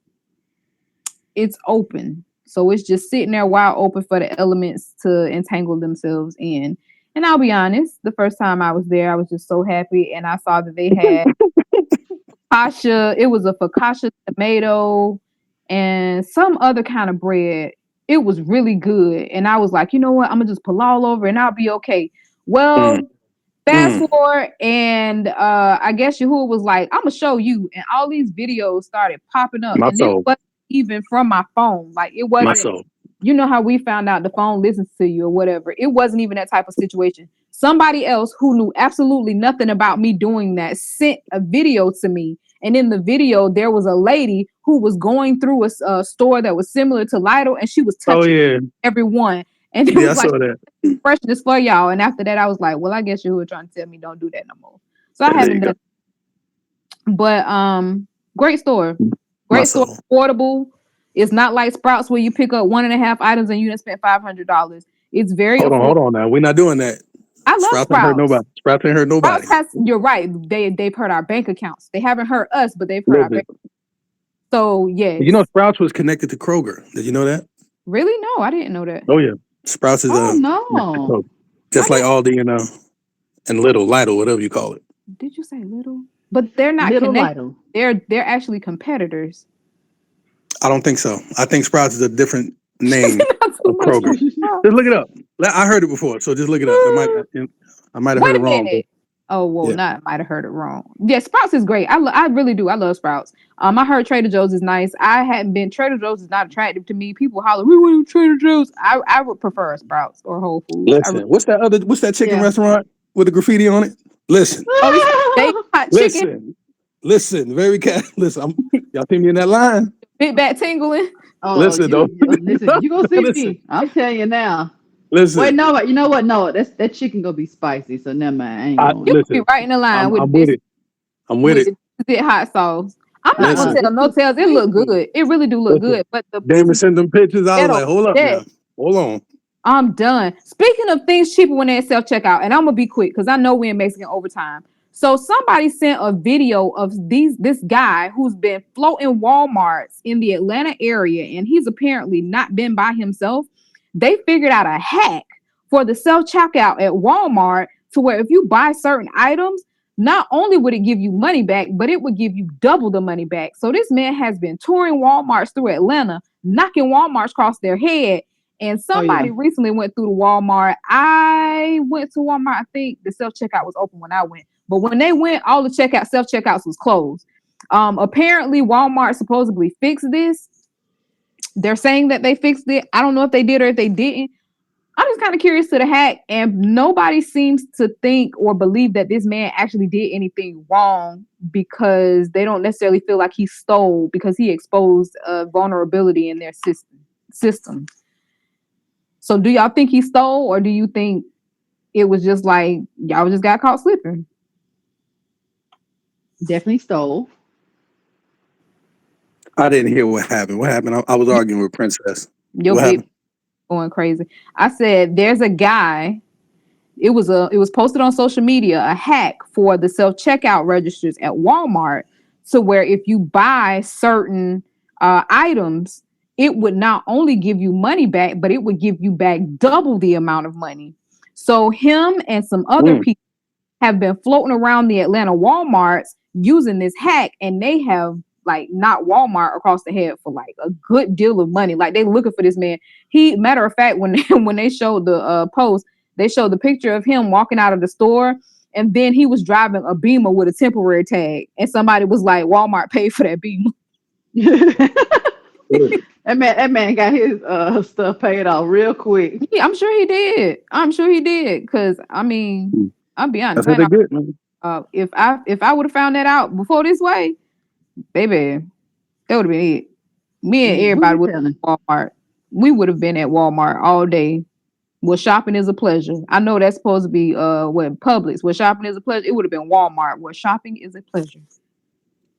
It's open, so it's just sitting there wide open for the elements to entangle themselves in. And I'll be honest, the first time I was there, I was just so happy, and I saw that they had focaccia. It was a focaccia tomato and some other kind of bread. It was really good. And I was like, you know what? I'm gonna just pull all over and I'll be okay. Well, Mm. fast Mm. forward, and I guess Yahuwah was like, I'm gonna show you. And all these videos started popping up, My and it soul. wasn't even from my phone. Like it My wasn't, soul. you know how we found out the phone listens to you or whatever. It wasn't even that type of situation. Somebody else who knew absolutely nothing about me doing that sent a video to me. And in the video, there was a lady who was going through a store that was similar to Lidl, and she was Oh touching yeah. everyone. And it Yeah, I was like, saw that. freshness for y'all. And after that, I was like, well, I guess you were trying to tell me don't do that no more. So I There you haven't go. done, but great store. My Great store, soul. affordable. It's not like Sprouts where you pick up 1.5 items and you done spent $500. It's very affordable. Hold on now. We're not doing that. I love Sprouts ain't hurt Sprouts. nobody. Sprouts ain't hurt nobody. Sprouts has, you're right. They've hurt our bank accounts. They haven't hurt us, but they've hurt our Listen, bank. So you know yes. Sprouts was connected to Kroger. Did you know that? Really? No, I didn't know that. Oh yeah. Sprouts is Oh connected to no, Kroger. Just like Aldi and Lidl, whatever you call it. Did you say little? But they're not little connected. Lidl. They're actually competitors. I don't think so. I think Sprouts is a different name Not too of much Kroger. on Just Sprouts. look it up. I heard it before, so just look it up. I might have heard Wait it a wrong, but minute. Oh well, yeah. not might have heard it wrong. Yeah, Sprouts is great. I really do. I love Sprouts. I heard Trader Joe's is nice. I hadn't been. Trader Joe's is not attractive to me. People holler, "We want Trader Joe's." I would prefer Sprouts or Whole Foods. Listen, what's that chicken Yeah. restaurant with the graffiti on it? Listen, Oh, you said hot chicken, listen, listen. Y'all see me in that line? big back tingling. Oh, Listen, though. listen, you gonna see Listen, me. I'm telling you now. Wait, listen. no, but you know what? No, that chicken gonna be spicy, so never mind. I ain't going. You could be Listen. right in the line I'm with it. I'm with with it. the bit hot sauce. I'm not gonna Listen, tell It's no too tales. It look spicy. good. It really do look listen. good. But the Damon pieces sent them pictures. I was ghetto. like, hold up Yes. now. Hold on. I'm done. Speaking of things cheaper when they self checkout, and I'm gonna be quick because I know we're in Mexican overtime. So somebody sent a video of this guy who's been floating Walmarts in the Atlanta area, and he's apparently not been by himself. They figured out a hack for the self checkout at Walmart to where if you buy certain items, not only would it give you money back, but it would give you double the money back. So this man has been touring Walmarts through Atlanta, knocking Walmarts across their head. And Oh yeah. somebody recently went through the Walmart. I went to Walmart. I think the self checkout was open when I went, but when they went, all the self checkouts was closed. Apparently, Walmart supposedly fixed this. They're saying that they fixed it. I don't know if they did or if they didn't. I'm just kind of curious to the hack, and nobody seems to think or believe that this man actually did anything wrong because they don't necessarily feel like he stole because he exposed a vulnerability in their system. So do y'all think he stole, or do you think it was just like y'all just got caught slipping? Definitely stole. I didn't hear what happened. What happened? I was arguing with Princess. Your What baby happened? going crazy. I said there's a guy. It was posted on social media, a hack for the self-checkout registers at Walmart, to where if you buy certain items, it would not only give you money back, but it would give you back double the amount of money. So him and some other people have been floating around the Atlanta Walmarts using this hack, and they have like knocked Walmart across the head for like a good deal of money. Like they looking for this man. Matter of fact, when they showed the post, they showed the picture of him walking out of the store, and then he was driving a Beamer with a temporary tag, and somebody was like, "Walmart paid for that Beamer." That man got his stuff paid off real quick. Yeah, I'm sure he did. Cause I mean, I'll be honest. That's what they get, man. If I would have found that out before this way, baby, that would have been it. Me and everybody would have been at Walmart. We would have been at Walmart all day. Well, shopping is a pleasure. I know that's supposed to be Publix. Where shopping is a pleasure, it would have been Walmart. Where shopping is a pleasure.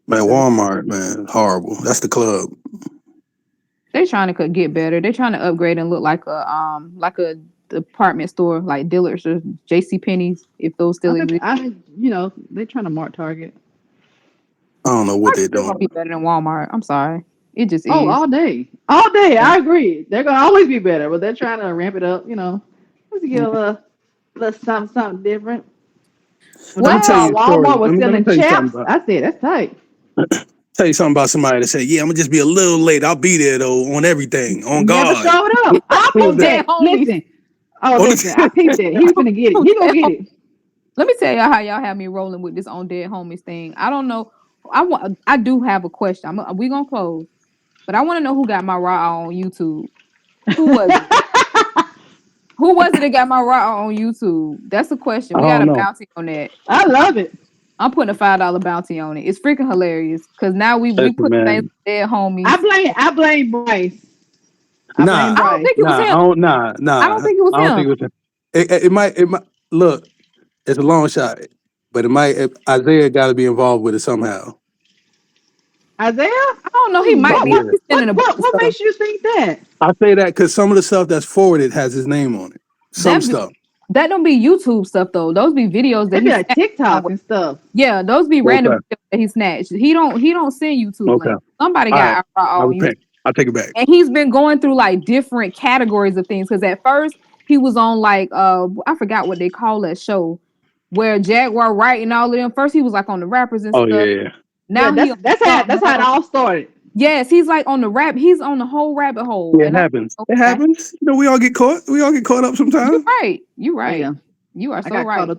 Man, Walmart, man, horrible. That's the club. They trying to get better. They trying to upgrade and look like a department store, like Dillard's or J.C. Penney's, if those still exist. They're trying to mark Target. I don't know what they're doing. Gonna be better than Walmart. I'm sorry. It just is. All day. I agree. They're gonna always be better, but they're trying to ramp it up. Let's get a little something different. Well, Walmart was selling chaps. I said that's tight. Tell you something about somebody that said, "Yeah, I'm gonna just be a little late. I'll be there though on everything, on God." Never showed up. I peeped that. Listen. Listen. I peeped that. He's gonna get it. He's gonna get it. Let me tell y'all how y'all have me rolling with this on dead homies thing. I don't know. I do have a question. We gonna close, but I want to know who got my raw on YouTube. Who was it? Who was it that got my raw on YouTube? That's the question. We got a bounty on that. I love it. I'm putting a $5 bounty on it. It's freaking hilarious because now we put things dead homies. I blame Bryce. I don't think it was him. I don't think it was him. It might look. It's a long shot, but Isaiah got to be involved with it somehow. Isaiah? I don't know. He might be. What makes you think that? I say that because some of the stuff that's forwarded has his name on it. Some stuff. That don't be YouTube stuff though. Those be videos that he like TikTok and stuff. Yeah, those be random videos that he snatched. He don't send YouTube links. Somebody got our own. I'll take it back. And he's been going through like different categories of things because at first he was on like I forgot what they call that show where Jaguar Wright and all of them. First he was like on the rappers and stuff. Yeah. Now that's how it all started. Yes, he's like on the rap. He's on the whole rabbit hole. Yeah, it happens. It happens. We all get caught. We all get caught up sometimes. You're right. Yeah. You are so right.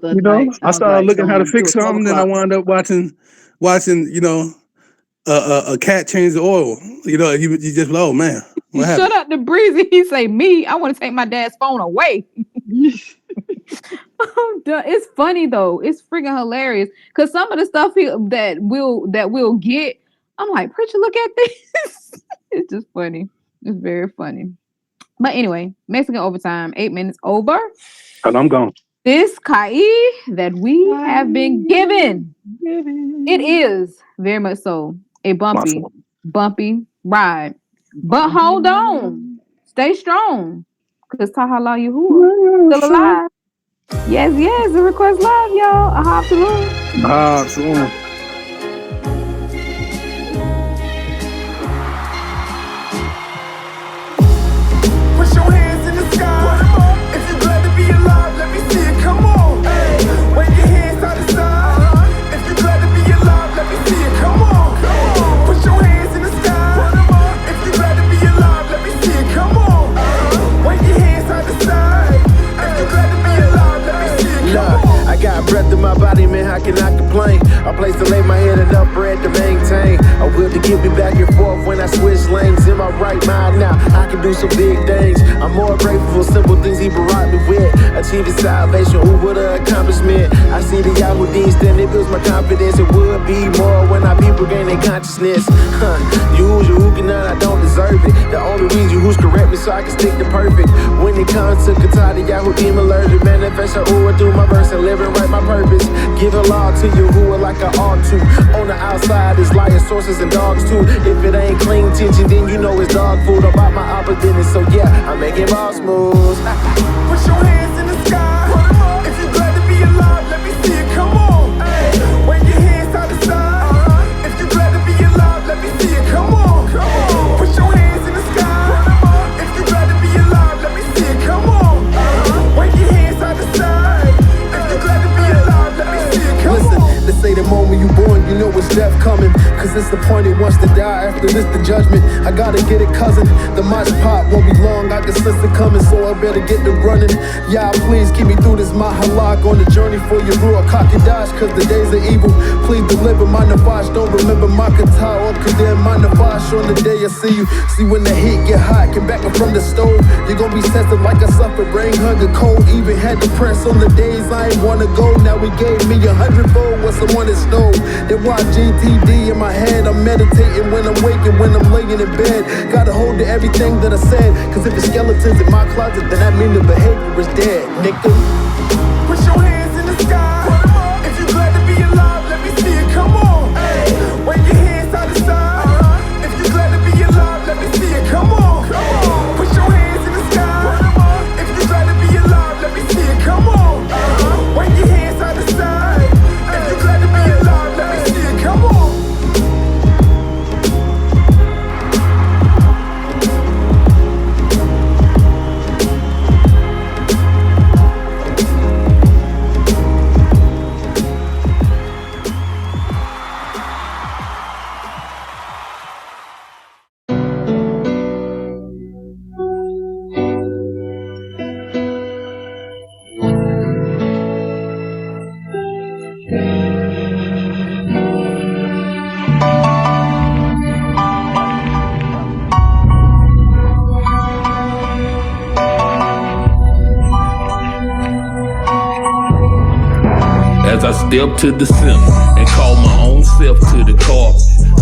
I started looking how to fix something, then I wound up watching. A cat change the oil. You just oh man. Shut up, the breezy. He say me. I want to take my dad's phone away. It's funny though. It's freaking hilarious because some of the stuff that we'll get. I'm like, Pritchard, look at this. It's just funny. It's very funny. But anyway, Mexican overtime, 8 minutes over. And I'm gone. This Kai that we have been given, it is very much so a bumpy ride. But hold on. Stay strong. Because Tahala Yahuwah still alive. Yes, the request live, y'all. Absolutely. Put your hands in the sky. If you're glad to be alive, let me see it. Come on. Hey, wave your hands side to side. If you're glad to be alive, let me see it. Come on. Put your hands in the sky. If you're glad to be alive, let me see it. Come on. Wave your hands side to side. If you're glad to be alive, let me see it. Come on. I got breath in my body, man, how can I complain? A place to lay my head, enough bread to maintain. A will to get me back and forth when I switch lanes. In my right mind now, I can do some big things. I'm more grateful for simple things he brought me with. Achieving salvation, who would have accomplishment? I see the Yahudim stand, it builds my confidence. It would be more when our people gain their consciousness. You who can none, I don't deserve it. The only reason you who's correct me so I can stick to perfect. When it comes to Katata, Yahudim allergic. Manifest through my verse and living right my purpose. Give it all to you who are like I ought to. On the outside is liars, sources, and dogs too. If it ain't clean tension, then you know it's dog food. About my opportunity, so yeah, I make it boss moves. Put your hands in the sky. If you glad to be alive, let me see it. Come on. Hey, wave your hands side to side. If you glad to be alive, let me see it. Come on. Put your hands in the sky. If you glad to be alive, let me see it. Come on. Wave your hands side to side. If you glad to be alive, let me see it. Come on. Listen, they say the moment you born, you know it's death coming. Cause it's appointed once to die, after this the judgment. I gotta get it, cousin. The mosh pot won't be long, I can sense it coming, so I better get to running. Yeah, please keep me through this mahalak on the journey for your ruach kakidash, cause the days are evil. Please deliver my navash, don't remember my kata or condemn my navash on the day I see you. See when the heat get hot, get back up from the stove. You're gonna be sensitive like I suffered rain, hunger, cold. Even had to press on the days I ain't wanna go. Now he gave me 100-fold what someone that stole. Then watch GTD in my head, I'm meditating when I'm waking, when I'm laying in bed. Gotta hold to everything that I said, cause if it's skeletons in my closet, then that mean the behavior is dead, nigga. Put your hands in the sky. If you glad to be alive, let me see it, come on. Hey, wave your hands side to side. If you glad to be alive, let me see it, come on. Put your hands in the sky. If you glad to be alive, let me see it, come on. Wave your hands side to side. If you glad to be alive, let me see it, come on. As I step to the center and call my own self to the car,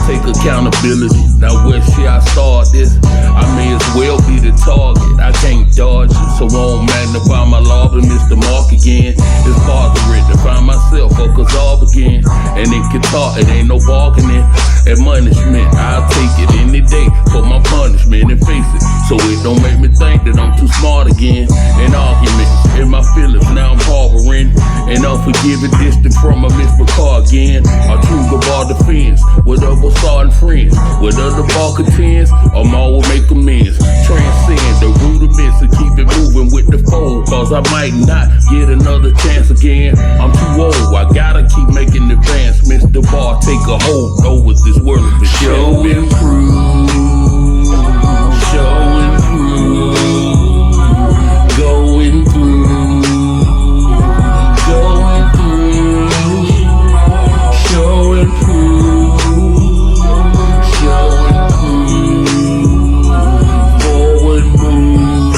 take accountability. Now where should I start this? I may as well be the target. I can't dodge it, so I won't magnify my law and miss the mark again. It's bothering to find myself or Kazab again. And in Qatar, it ain't no bargaining. Admonishment, I'll take it any day for my punishment and face it. So it don't make me think that I'm too smart again. An argument in my feelings, now I'm harboring. And unforgiving distant from a Miss McCall again. A true bar defense, with other starting friends. With other ball contends, I'm all will make amends. Transcend the rudiments and keep it moving with the fold. Cause I might not get another chance again. I'm too old, I gotta keep making advancements. The bar take a hold over this world of the show and prove. Show and prove. Going through. Going through. Show and prove. Show and prove. Forward move.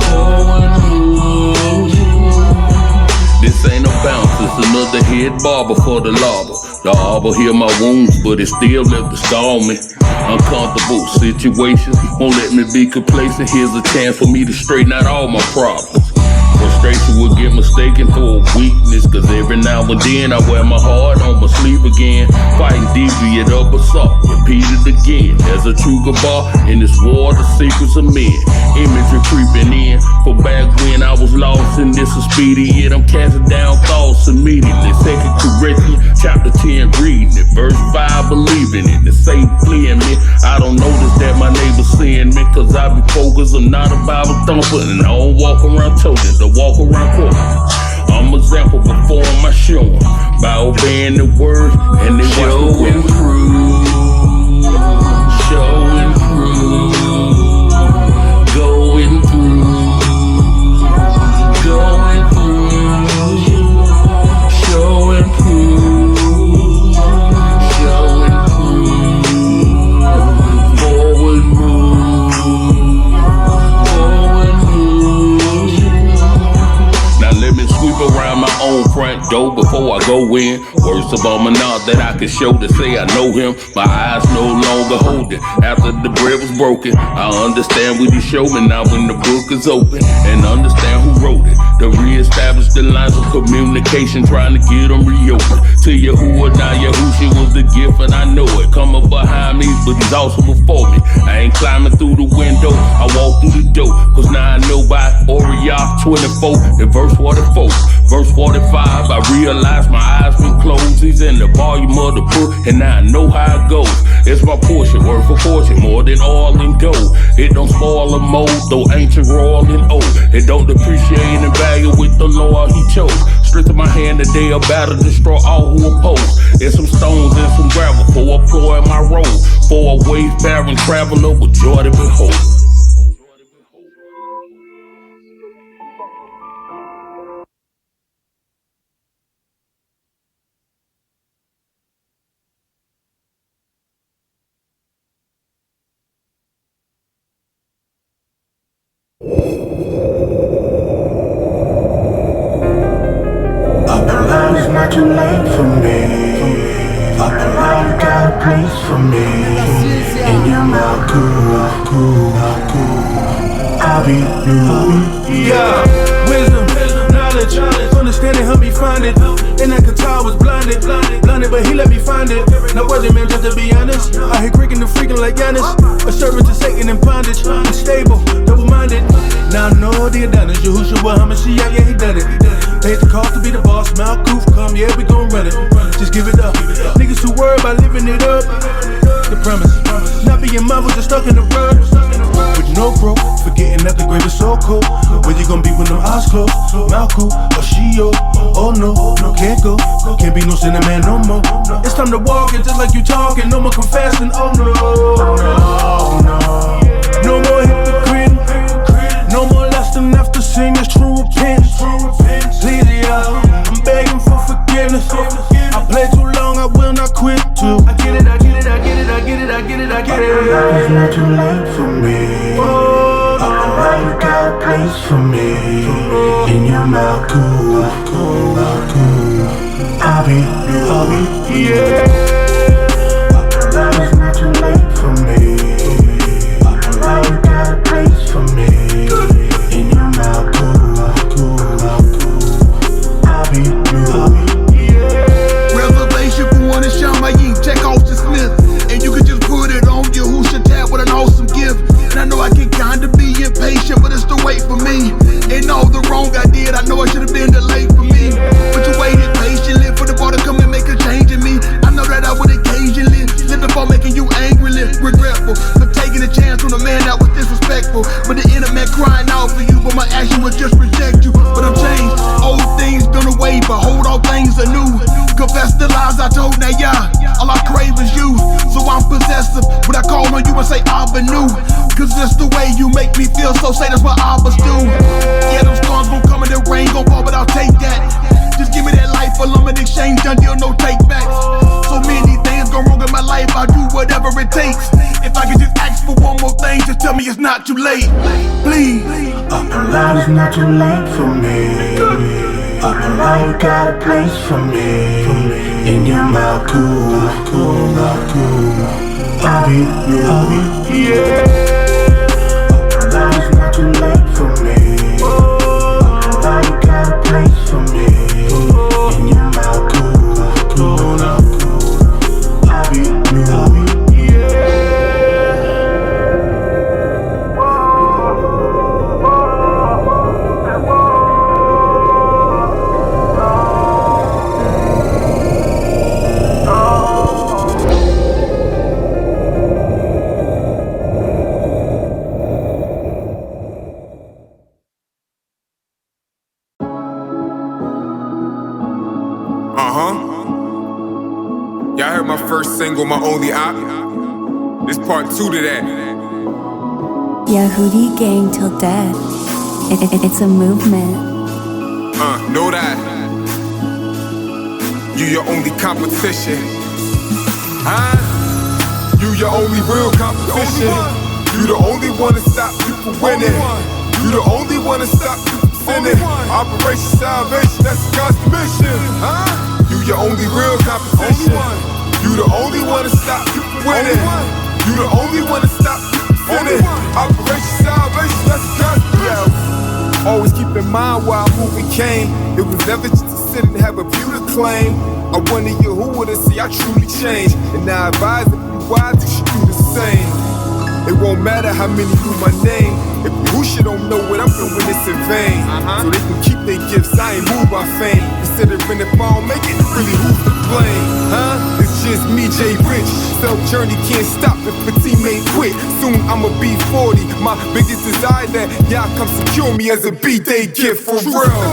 Forward move. This ain't a bounce, it's another head barber for the lobber. The arbor heal my wounds, but it still left a scar on me. Uncomfortable situations won't let me be complacent. Here's a chance for me to straighten out all my problems. Frustration will get mistaken for a weakness, cause every now and then I wear my heart on my sleeve again. Fighting deviant up assault, repeat it again. As a true bar in this war, the secrets of men. Imagery creeping in, for back when I was lost in this expedient, I'm casting down thoughts immediately. Second Corinthians chapter 10, reading it. Verse 5, believing it. The Satan fleeing me. I don't notice that my neighbor's seeing me, cause I be focused, I'm not a Bible thumper, and I don't walk around toting, the walk around quoting. I'm example before my showing, by obeying the word, and they show and prove. Show and prove. Going through. Going through. Show and prove. Show and prove. Forward move. Forward move. Now let me sweep around my own front door before I go in. Words of my mouth that I can show to say I know him. My eyes no longer hold it. After the bread was broken, I understand what he showed me. Now when the book is open, and understand who wrote it. to reestablish the lines of communication, trying to get them reopened. To Yahuwah, now Yahushua was the gift, and I know it. Coming behind me, but he's also before me. I ain't climbing through the window, I walk through the door. Cause now I know by Oriah 24 and verse 44. Verse 45, I realize my eyes been closed. He's in the volume of the book, and now I know how it goes. It's my portion, worth for fortune, more than oil and gold. It don't spoil or mold, though ancient, royal, and old. It don't depreciate in value with the Lord he chose. Strengthen my hand today, about to destroy all who oppose. And some stones and some gravel for a ploy in my road. For a wayfaring traveler with joy to behold. It's not too late for me. Up around, you got a place for me. In your mouth, cool. I'll be you. Yeah, wisdom, knowledge, understanding, help me find it. And that guitar was blinded, but he let me find it. Now was it, man, just to be honest? I hate creaking and freaking like Giannis. A servant to Satan in bondage, unstable, double-minded. Now I know the advantage, Yahushua HaMashiach, yeah, he done it. Paid the cost to be the boss, Mount Koof, come, yeah, we gon' run it. Just give it up. Niggas too worried about living it up. The premise, not being marveled, just stuck in the rug. With no growth, forgetting that the grave is so cold. Where you gon' be when them eyes closed? Malcolm or Shio? Oh no, can't go. Can't be no sinner man no more. It's time to walk it just like you talking. No more confessing, oh no. No more hypocrite. No more lusting after sin, it's true repentance. Please, yeah, I'm begging for forgiveness. I played too long, I will not quit too. I get it. It's not too late for me. Up around, you got a place for me. In your mouth, cool. I'll be you. Up around, it's not too late for me. Up around, you got a place for me. In your mouth, cool. I'll be you. Revelation for one is Shamayim, check Austin Smith. And you can just put it on Yahusha tab with an awesome gift. And I know I can kinda be impatient, but it's the wait for me. And all the wrong I did, I know I should've been delayed for me. But you waited patiently for the bar to come and make a change in me. I know that I would occasionally live before making you angrily regretful for taking a chance on a man that was disrespectful. But the inner man crying out for you, but my action would just reject you. But I'm changed, old things done away, but hold all things anew. Confess the lies I told, now yeah, all I crave is you. So I'm possessive, but I call on you and say Abba new. Cause that's the way you make me feel, so say that's what Abbas do. Yeah, them storms gon' come and the rain gon' fall, but I'll take that. Just give me that life for lump in exchange, done deal, no take backs. So many things go wrong in my life, I'll do whatever it takes. If I could just ask for one more thing, just tell me it's not too late, please. Up around, it's not too late for me. Up around, you got a place for me. In your mouth, cool. I'll be you. Up around, it's not too late for me. Up around, you got a place for me. In your mouth, cool. I'll be you. Y'all heard my first single, my only op. This part 2 to that. Yahudi gang till death. It's a movement. Know that. You your only competition. Huh? You your only real competition. You the only one to stop you from winning. You the only one to stop you from sinning. Operation Salvation, that's God's mission. Huh? You your only real competition. You the only one to stop you from winning. You the only one to stop you from sinning. Operation Salvation, that's God's mission. Always keep it in mind why a movie came. It was never just to sit and have a view to claim. I wonder you who would have see I truly changed. And now I advise if you wise, you should do the same. It won't matter how many knew my name. If you who shit don't know what I'm doing, it's in vain. So they can keep their gifts, I ain't moved by fame. Considering if I don't make it, really who's to blame? Huh? It's just me, Jay Rich. Self-journey can't stop if a teammate quit. Soon I'ma be 40. My biggest desire that y'all come secure me as a B-Day gift for real.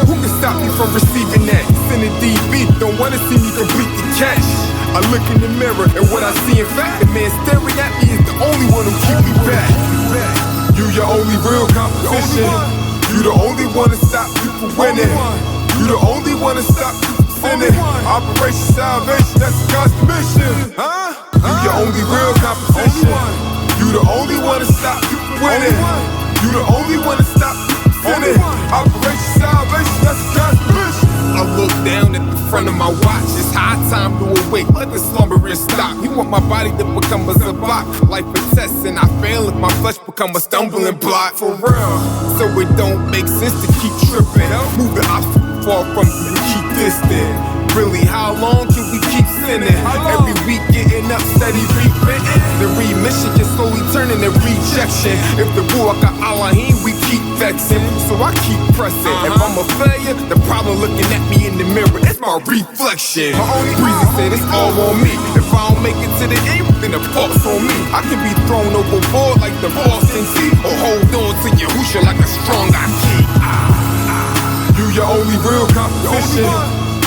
Who can stop me from receiving that? Sending DB, don't wanna see me complete the catch. I look in the mirror and what I see, in fact, the man staring at me is the only one who keep me back. You your only real competition. You the only one to stop you from winning. You the only one to stop you from sinning. Operation Salvation, that's God's mission. Huh? You your only real competition. You the only one to stop you from winning. You the only one to stop you from sinning. Operation Salvation, that's God's mission. I look down at the front of my watch. It's high time to awake, let the slumbering stop. You want my body to become a zabak. Life a test and I fail if my flesh become a stumbling block. For real, so it don't make sense to keep tripping. Move the obstacle far from you and keep distant. Really, how long can we keep sinning? Every week getting up, steady repenting. The remission just slowly turning to rejection. If the Ruach Elohim, we keep vexing. So I keep pressing. If I'm a failure, the problem looking at me in the mirror, it's my reflection. My only reason said it's all on me. If I don't make it to the end, then the fault's on me. I can be thrown overboard like the Boston Sea, or hold on to your hoosha like a strong key. You your only real competition.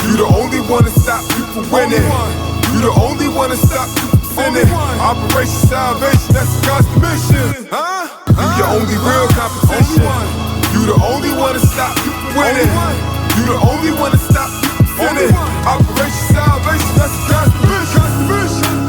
You the only one to stop you from winning. You the only one to stop you from sinning. Operation Salvation, that's God's mission. Huh? You your only real competition. You the only one to stop you from winning. You the only one to stop you from sinning. Operation Salvation, that's God's mission.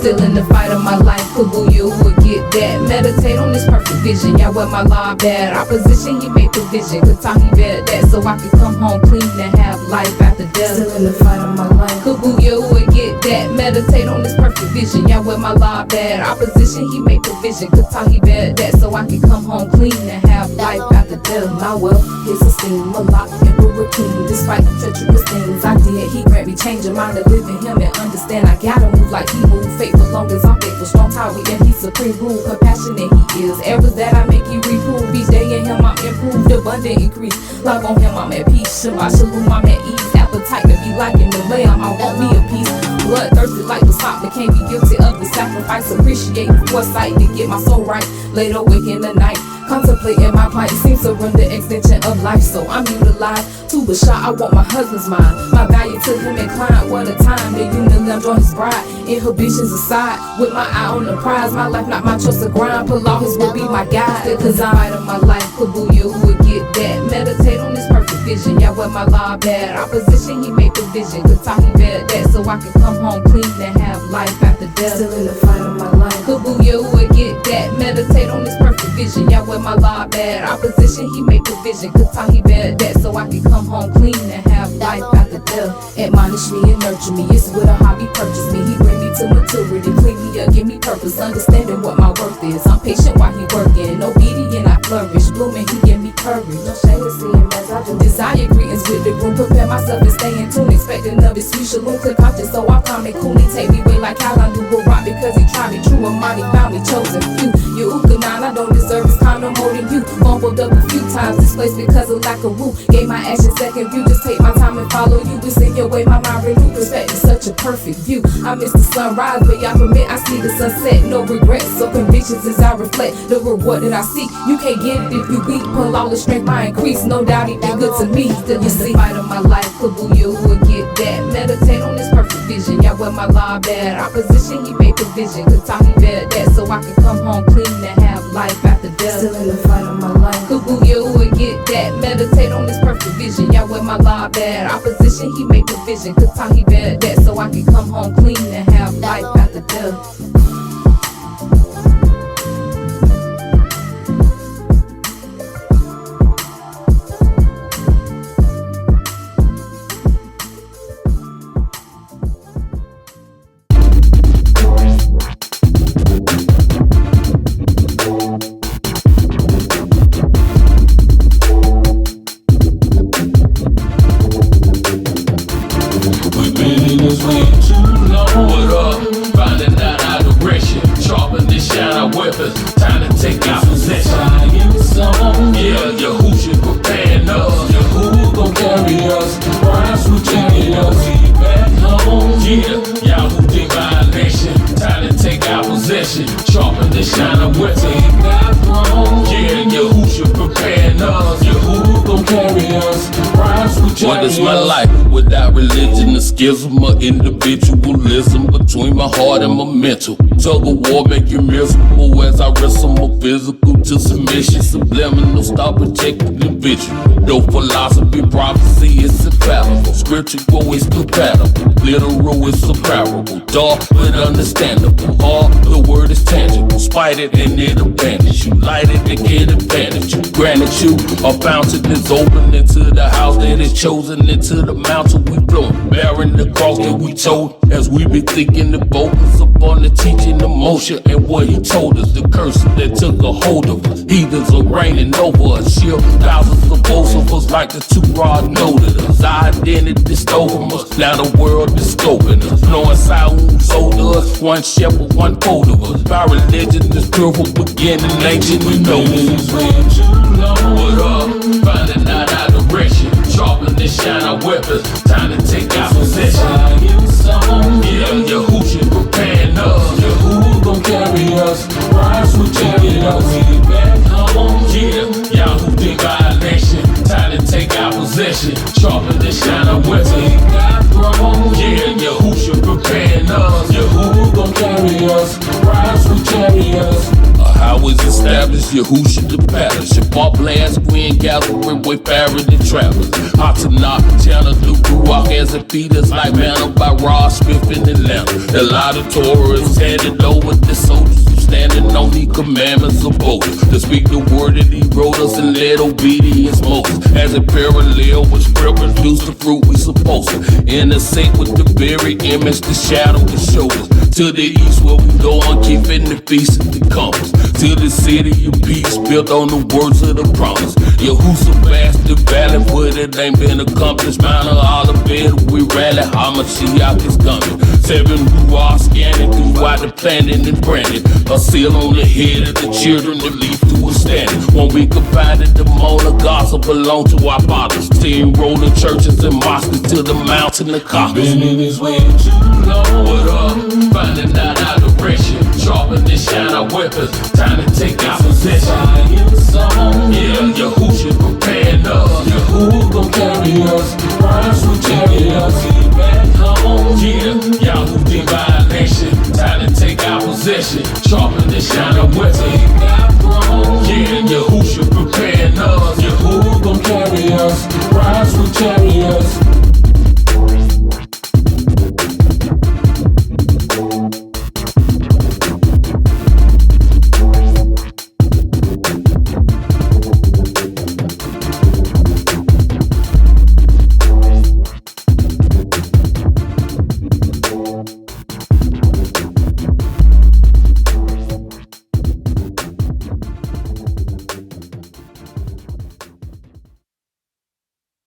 Still in the fight of my life, Kabu, you would get that. Meditate on this perfect vision. Yahweh, my law, bad opposition, he made provision. Good time, he bet that so I could come home clean and have life after death. Still in the fight of my life, Kabu, you would get that. Meditate on this perfect vision. Yahweh, my law, bad opposition, he made provision. Good time, he bet that so I could come home clean and have life after death. My wealth is esteem, a lot, emperor king. Despite the treacherous things I did, he grant me change of mind to live in him and understand I gotta move like he moved. Faithful long as I'm faithful, strong tower, and he's supreme rule. Compassionate he is. Errors that I make, he reprove. Each day in him I'm improved, abundant increase. Love on him, I'm at peace. Shabbat shalom, I'm at ease. Appetite to be like in the lamb, I want me a piece. Bloodthirsty like the salt, but can't be guilty of the sacrifice. Appreciate the foresight to get my soul right. Laid awake in the night, contemplating my plight. Seems surrender extension of life, so I'm utilized. To a shot, I want my husband's mind. My value to him inclined. What a time, the union join his bride. Inhibitions aside, with my eye on the prize. My life, not my choice to grind. Pull off his will be my guide. The design of my life, Kabuya would get that. Meditate on this perfect vision. Yahweh, my law, bad opposition, he made provision. Good time, he bet that so I can come home clean and have life after death. Still in the fight of my life, Kabuya would get that. Meditate on this perfect vision. Yahweh, my law, bad opposition, he made provision. Good time, he bet that so I can come home clean and have life after death. Admonish me and nurture me. It's with a hobby purchase me. He bring me to maturity, clean me up, give me purpose, understanding what my worth is. I'm patient while he working, obedient I flourish, blooming he give me courage. No shade to see him as I do. Desire greetings with the groom, prepare myself and stay in tune, expecting of his sweet shalom. Clear conscious, so I calm and coolly take me way like how I do will rock because he tried me true. Almighty found me chosen few. You Ukanan, I don't deserve his kind no more than you. Fumbled up a few times, displaced because of lack of root. Gave my action second view, just take my time and follow you. It's in your way, my mind renewed. Perspective, such a perfect view. I miss the sunrise, but y'all permit I see the sunset. No regrets, so convictions as I reflect the reward that I seek. You can't get it if you weak. Pull all the strength I increase. No doubt he been good to me. Still in the fight of my life, Kabuya would get that. Meditate on this perfect vision. Yahweh, my law, bad opposition, he made provision. Good time he bet that so I can come home clean and have life after death. Still in the fight of my life. Kabuya would get that. Meditate on this perfect vision. Y'all with my law bad opposition. He make provision. Cause time he better that. So I can come home clean and have life after death. What is my life without religion, a schism or individualism between my heart and my mental? Tug of war make you miserable as I wrestle my physical to submission. Subliminal, stop protecting the vision. No philosophy, prophecy is infallible. Spiritual is compatible. Literal is a parable. Dark but understandable. Hard, the word is tangible. Spite it and it abandons you. Light it and get advantage you. Granted you, a fountain is open into the house that is chosen, into the mountain we blowing. Bearing the cross that we told as we be thinking the focus upon the teaching emotion and what he told us. The curse that took a hold of us. Heathens are reigning over us. Shield thousands of both of us like the two rod noted us. Our identity stole from us. Now the world is scoping us. Knowing side who's older us. One shepherd, one fold of us. Our religion is pure from beginning. Ancient we know this. What up? Finding out our direction. Sharpen and shine our weapons. Time to take our possession. Yeah, Yahushua preparing us. Yahuwah gon' carry us. Rise with chariots. We back home. Yeah, Yahoo divine nation. Time to take our possession. Sharpen and shine our weapons. Yeah, Yahushua preparing us. Yahuwah gon' carry us. Rise with chariots. How is established, Yahushua the pattern. Shabbat blast, Queen gathering with parent and travelers. Hatanah, channel the Ruach as it feed us like manna by Ross Smith in Atlanta. A lot of Torah is handed over the soldiers who standing on the commandments of both. To speak the word that he wrote us and let obedience Moses. As a parallel which produce the fruit we supposed to. Intersect with the very image, the shadow that showed us. To the east where we go on keeping the feast of the compass. To the city of peace built on the words of the promise. Yahushua vast the valley, but it ain't been accomplished. Mount of Olivet, we rally, Hamashiach is coming. 7 Ruach scanning throughout the planet and branded. A seal on the head of the children that lead to a standing. When we combined the Mona gospel belong to our fathers. Steamrolling churches and mosques to the mountain of Caucasus. Been in his way too long. What up? Finding out our direction. Sharpen and shine our weapons. Time to take our possession.